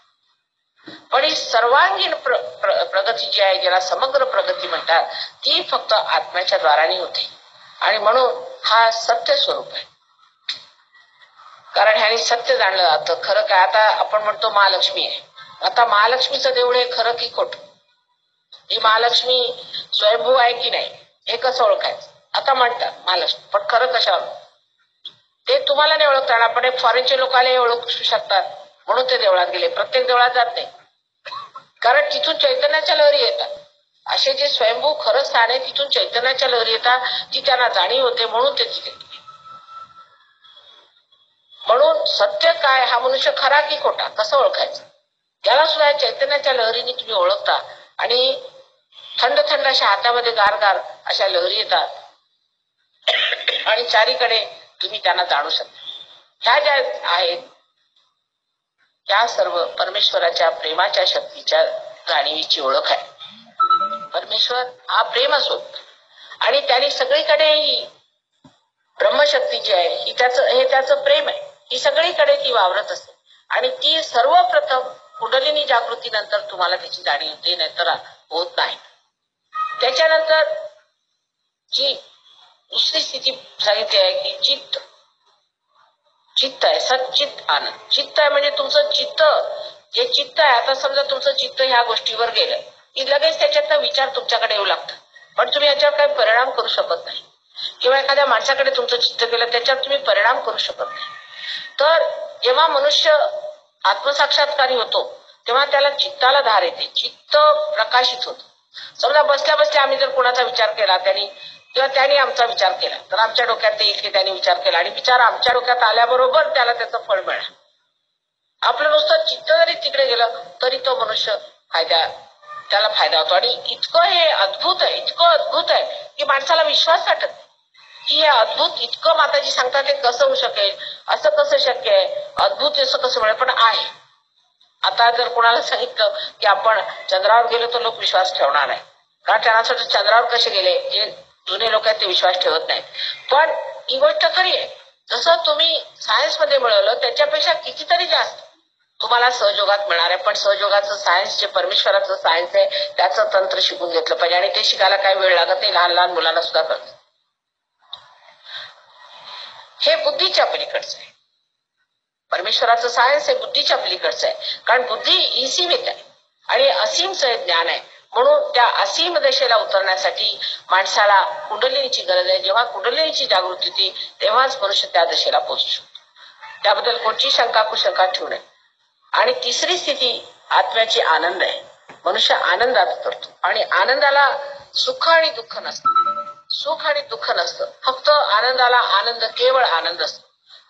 पण ही सर्वांगीण प्रगती जी आहे, ज्याला समग्र प्रगती म्हणतात, ती फक्त आत्म्याच्या द्वाराने होते. आणि म्हणून हा सत्य स्वरूप आहे. कारण ह्याने सत्य जाणलं जातं. खरं काय, आता आपण म्हणतो महालक्ष्मी आहे, आता महालक्ष्मीचं देऊळ हे खरं की खोटं, ही महालक्ष्मी स्वयंभू आहे की नाही हे कसं ओळखायचं. आता म्हणतात महालक्ष्मी, पण खरं कशावर ते तुम्हाला नाही ओळखता येणार, पण फॉरेनचे लोक आले ओळखू शकतात म्हणून ते देवळात गेले. प्रत्येक देवळात जात नाही, कारण तिथून चैतन्याच्या लहरी येतात. असे जे स्वयंभू खरं स्थान आहे तिथून चैतन्याच्या लहरी येतात, ती त्यांना जाणीव होते, म्हणून ते तिथे. म्हणून सत्य काय, हा मनुष्य खरा की खोटा कसं ओळखायचं, त्याला सुद्धा चैतन्याच्या लहरीने तुम्ही ओळखता. आणि थंड थंड अशा हातामध्ये गार अशा लहरी येतात आणि चारीकडे तुम्ही त्यांना जाणू शकता. ह्या ज्या आहेत त्या सर्व परमेश्वराच्या प्रेमाच्या शक्तीच्या जाणीवीची ओळख आहे. परमेश्वर हा प्रेम असो, आणि त्याने सगळीकडे ही ब्रह्मशक्ती जी आहे ही त्याचं प्रेम आहे, ही सगळीकडे ती वावरत असते. आणि ती सर्वप्रथम कुंडलिनी जागृतीनंतर तुम्हाला त्याची जाणीव होते, नाहीतर होत नाही. त्याच्यानंतर जी दुसरी स्थिती सांगितली आहे की चित्त आहे, सच्चित्त आनंद. चित्त आहे म्हणजे तुमचं चित्त, जे चित्त आहे, आता समजा तुमचं चित्त ह्या गोष्टीवर गेलं की लगेच त्याच्यातनं विचार तुमच्याकडे येऊ लागतात, पण तुम्ही याच्यावर काही परिणाम करू शकत नाही. किंवा एखाद्या माणसाकडे तुमचं चित्त गेलं त्याच्यावर तुम्ही परिणाम करू शकत नाही. तर जेव्हा मनुष्य आत्मसाक्षात्कारी होतो तेव्हा त्याला चित्ताला धार येते, चित्त प्रकाशित होतं. समजा बसल्या बसल्या आम्ही जर कोणाचा विचार केला किंवा त्याने आमचा विचार केला, तर आमच्या डोक्यात ते येईल की त्याने विचार केला, आणि विचार आमच्या डोक्यात आल्याबरोबर त्याला त्याचं फळ मिळणार. आपलं नुसतं चित्त जरी तिकडे गेलं तरी तो मनुष्य त्याला फायदा होतो. आणि इतकं हे अद्भुत आहे की माणसाला विश्वास वाटत नाही की हे अद्भुत इतकं माताजी सांगतात ते कसं होऊ शकेल, असं कसं शक्य आहे, अद्भुत असं कसं मिळेल, पण आहे. आता जर कोणाला सांगितलं की आपण चंद्रावर गेलो तर लोक विश्वास ठेवणार नाही, कारण त्यांना चंद्रावर कसे गेले, जे जुने लोक आहेत ते विश्वास ठेवत नाहीत. पण ही गोष्ट खरी आहे, जसं तुम्ही सायन्स मध्ये मिळवलं त्याच्यापेक्षा कितीतरी जास्त तुम्हाला सहयोगात मिळणार आहे. पण सहयोगाचं सायन्स, जे परमेश्वराचं सायन्स आहे, त्याचं तंत्र शिकून घेतलं पाहिजे, आणि ते शिकायला काही वेळ लागत नाही, लहान लहान मुलांना सुद्धा कळतं. हे बुद्धीच्या पलीकडचं आहे. परमेश्वराचं सायन्स हे बुद्धीच्या पलीकडचं आहे, कारण बुद्धी ही सीमित आहे आणि असीमचं ज्ञान आहे. म्हणून त्या असीम दशेला उतरण्यासाठी माणसाला कुंडलिनीची गरज आहे. जेव्हा कुंडलिनीची जागृती होती तेव्हाच मनुष्य त्या दशेला पोहोचू शकतो. त्याबद्दल कोणती शंका कुशंका ठेवू नये. आणि तिसरी स्थिती आत्म्याची आनंद आहे. मनुष्य आनंदात उतरतो, आणि आनंदाला सुख आणि दुःख नसतं, सुख आणि दुःख नसतं, फक्त आनंदाला आनंद, केवळ आनंद असतो.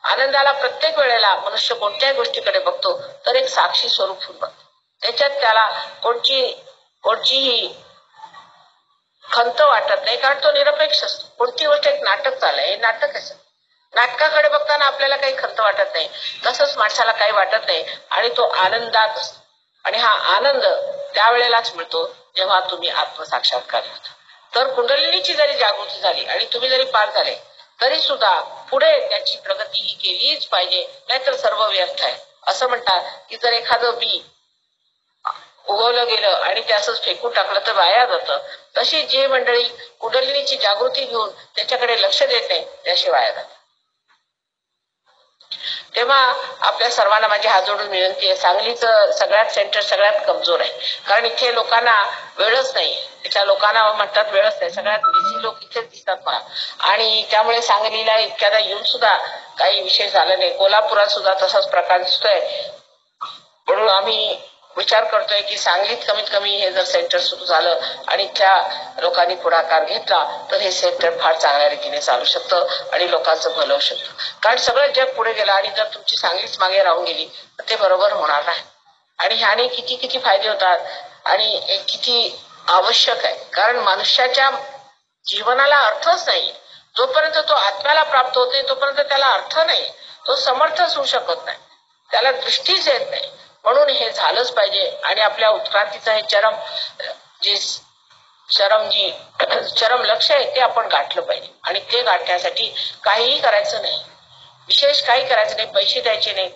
आनंदाला प्रत्येक वेळेला मनुष्य कोणत्याही गोष्टीकडे बघतो तर एक साक्षी स्वरूप होऊन बघतो. त्याच्यात त्याला कोणतीही खंत वाटत नाही, कारण तो निरपेक्ष असतो. कोणती गोष्ट एक नाटक चाललंय, हे नाटक आहे. नाटकाकडे बघताना आपल्याला काही खर्च वाटत नाही, तसंच माणसाला काही वाटत नाही आणि तो आनंदात असतो. आणि हा आनंद त्यावेळेलाच मिळतो जेव्हा तुम्ही आत्मसाक्षात्कार होता. तर कुंडलिनीची जरी जागृती झाली आणि तुम्ही जरी पार झाले तरी सुद्धा पुढे त्याची प्रगती ही केलीच पाहिजे, नाहीतर सर्व व्यर्थ आहे. असं म्हणतात की जर एखादं बी उगवलं गेलं आणि ते असंच फेकून टाकलं तर वाया जातं. तशी जी मंडळी कुंडलिनीची जागृती घेऊन त्याच्याकडे लक्ष देत नाही त्याशी वाया जातं. तेव्हा आपल्या सर्वांना माझी हात जोडून विनंती आहे, सांगलीचं सगळ्यात सेंटर सगळ्यात कमजोर आहे, कारण इथे लोकांना वेळच नाही. इथल्या लोकांना म्हणतात वेळच नाही, सगळ्यात बिझी लोक इथेच दिसतात मला. आणि त्यामुळे सांगलीला इतक्यादा येऊन सुद्धा काही विशेष झालं नाही. कोल्हापुरात सुद्धा तसाच प्रकार दिसतोय. म्हणून आम्ही विचार करतोय की सांगलीत कमीत कमी हे जर सेंटर सुरू झालं आणि त्या लोकांनी पुढाकार घेतला तर हे सेंटर फार चांगल्या रीतीने चालू शकतं आणि लोकांचं भलं होऊ शकतं. कारण सगळं जग पुढे गेलं आणि जर तुमची सांगलीच मागे राहून गेली तर ते बरोबर होणार नाही. आणि ह्याने किती किती फायदे होतात आणि किती आवश्यक आहे. कारण मनुष्याच्या जीवनाला अर्थच नाही. जोपर्यंत तो आत्म्याला प्राप्त होत नाही तोपर्यंत त्याला अर्थ नाही, तो समर्थच होऊ शकत नाही, त्याला दृष्टीच येत नाही. म्हणून हे झालंच पाहिजे आणि आपल्या उत्क्रांतीचं हे चरम लक्ष्य आहे ते आपण गाठलं पाहिजे. आणि ते गाठण्यासाठी काहीही करायचं नाही, विशेष काही करायचं नाही, पैसे द्यायचे नाही,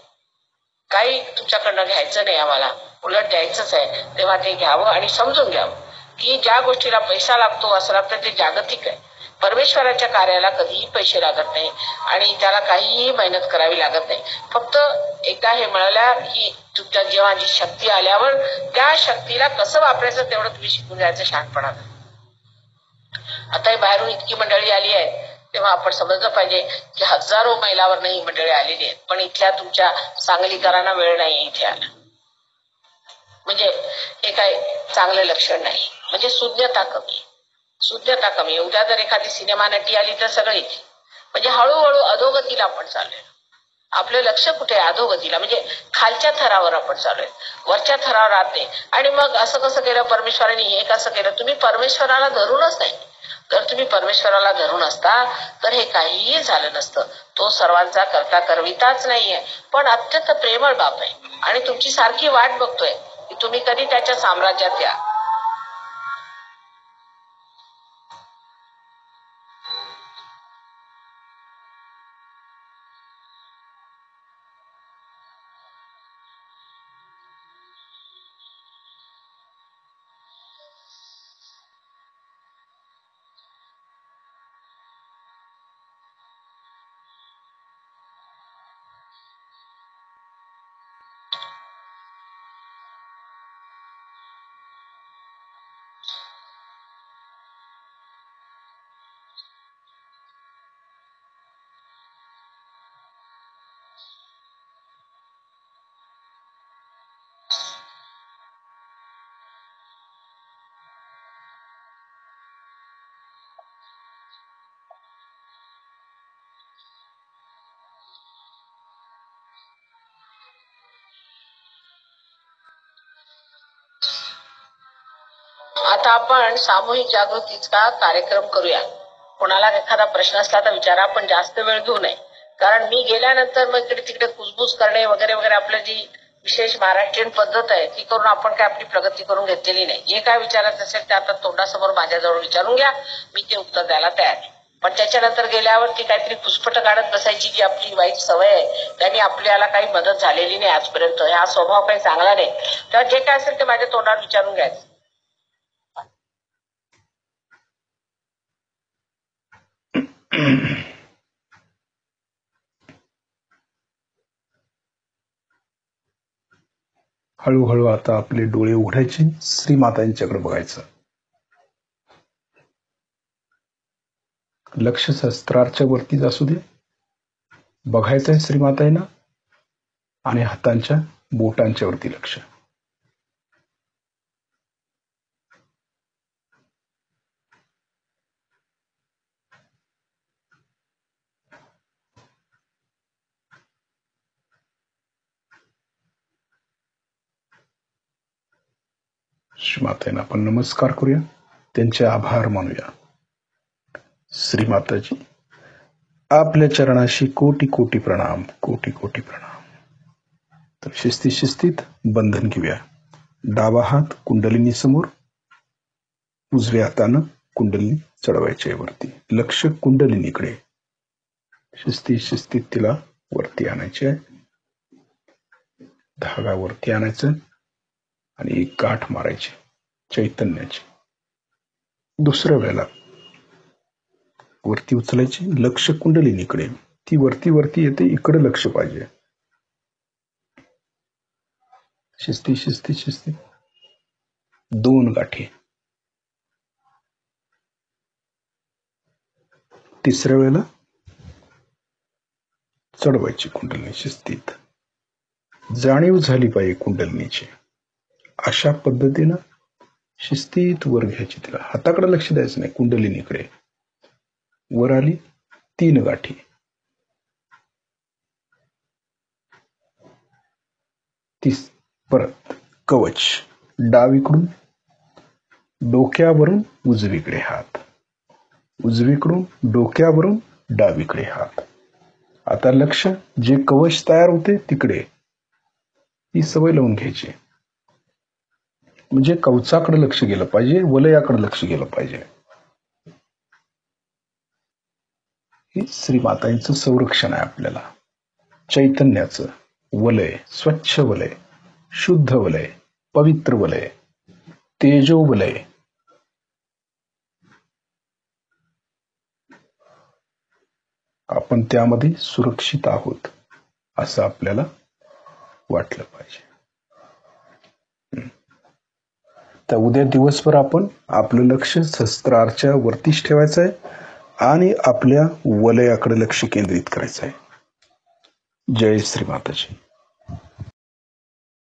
काही तुमच्याकडनं घ्यायचं नाही, आम्हाला उलट द्यायचंच आहे. तेव्हा ते घ्यावं आणि समजून घ्यावं की ज्या गोष्टीला पैसा लागतो असं लागतं ते जागतिक आहे. परमेश्वराच्या कार्याला कधीही पैसे लागत नाही आणि त्याला काहीही मेहनत करावी लागत नाही. फक्त एकदा हे मिळाल्या की तुमच्या जीवाची शक्ती आल्यावर त्या शक्तीला कसं वापरायचं तेवढं तुम्ही शिकून जायचं शहाणपणा. आता बाहेरून इतकी मंडळी आली आहे तेव्हा आपण समजलं पाहिजे की हजारो मैलावर ही मंडळी आलेली आहेत, पण इथल्या तुमच्या सांगलीकरांना वेळ नाही इथे आला म्हणजे हे काही चांगलं लक्षण नाही. म्हणजे सुज्ञता कमी. उद्या जर एखादी सिनेमा नटी आली तर सगळी म्हणजे हळूहळू अधोगतीला आपण चाललोय. आपलं लक्ष कुठे आहे? अधोगतीला, म्हणजे खालच्या थरावर आपण चाललोय, वरच्या थरावर राहते. आणि मग असं कसं केलं परमेश्वराने, हे कसं केलं? तुम्ही परमेश्वराला धरूनच नाही. जर तुम्ही परमेश्वराला धरून असता तर हे काहीही झालं नसतं. तो सर्वांचा करता करविताच नाहीये, पण अत्यंत प्रेमळ बाप आहे आणि तुमची सारखी वाट बघतोय की तुम्ही कधी त्याच्या साम्राज्यात या. आता आपण सामूहिक जागृतीचा कार्यक्रम करूया. कोणाला एखादा प्रश्न असला तर विचारा, पण जास्त वेळ घेऊ नये. कारण मी गेल्यानंतर मग इकडे तिकडे कुजबूज करणे वगैरे वगैरे आपली जी विशेष महाराष्ट्रीयन पद्धत आहे ती करून आपण काय आपली प्रगती करून घेतलेली नाही. जे काय विचारायचं असेल ते आता तोंडासमोर माझ्याजवळ विचारून घ्या, मी ते उत्तर द्यायला तयार आहे. पण त्याच्यानंतर गेल्यावरती काहीतरी पुसपट काढत बसायची जी आपली वाईट सवय आहे त्यांनी आपल्याला काही मदत झालेली नाही आजपर्यंत. हा स्वभाव काही चांगला नाही. तेव्हा जे काय असेल ते माझ्या तोंडावर विचारून घ्यायचं. हळूहळू आता आपले डोळे उघडायचे, श्रीमातांच्याकडे बघायचं. लक्ष शस्त्राच्या वरतीच असू दे, बघायचंय श्रीमातांना आणि हातांच्या बोटांच्या वरती लक्ष. श्रीमातांना आपण नमस्कार करूया, त्यांचे आभार मानूया. श्रीमाताजी, आपल्या चरणाशी कोटी कोटी प्रणाम, कोटी कोटी प्रणाम. तर शिस्तीत शिस्तीत बंधन घेऊया. डावा हात कुंडलिनी समोर, उजव्या हातानं कुंडलिनी चढवायची आहे वरती. लक्ष कुंडलिनीकडे. शिस्तीत शिस्तीत तिला वरती आणायची आहे. धागा वरती आणायचं आणि एक गाठ मारायची चैतन्याची. दुसऱ्या वेळेला वरती उचलायची. लक्ष कुंडलिनीकडे. ती वरती वरती येते, इकडे लक्ष पाहिजे. शिस्ती शिस्ती शिस्ती. 2 गाठी. तिसऱ्या वेळेला चढवायची कुंडलिनी शिस्तीत. जाणीव झाली पाहिजे कुंडलिनीची. अशा पद्धतीनं शिस्तीत वर घ्यायची. तिला हाताकडे लक्ष द्यायचं नाही, कुंडलिनीकडे. वर आली. 3 गाठी. परत कवच. डावीकडून डोक्यावरून उजवीकडे हात, उजवीकडून डोक्यावरून डावीकडे हात. आता लक्ष जे कवच तयार होते तिकडे. ही सवय लावून घ्यायची. म्हणजे कवचाकडे लक्ष गेलं पाहिजे, वलयाकडे लक्ष गेलं पाहिजे. हे श्रीमातांचं संरक्षण आहे आपल्याला. चैतन्याचं वलय, स्वच्छ वलय, शुद्ध वलय, पवित्र वलय, तेजो वलय. आपण त्यामध्ये सुरक्षित आहोत असं आपल्याला वाटलं पाहिजे. तर उद्या दिवसभर आपण आपलं लक्ष शस्त्राच्या वरतीच ठेवायचं आहे आणि आपल्या वलयाकडे लक्ष केंद्रित करायचं आहे. जय श्री माताजी.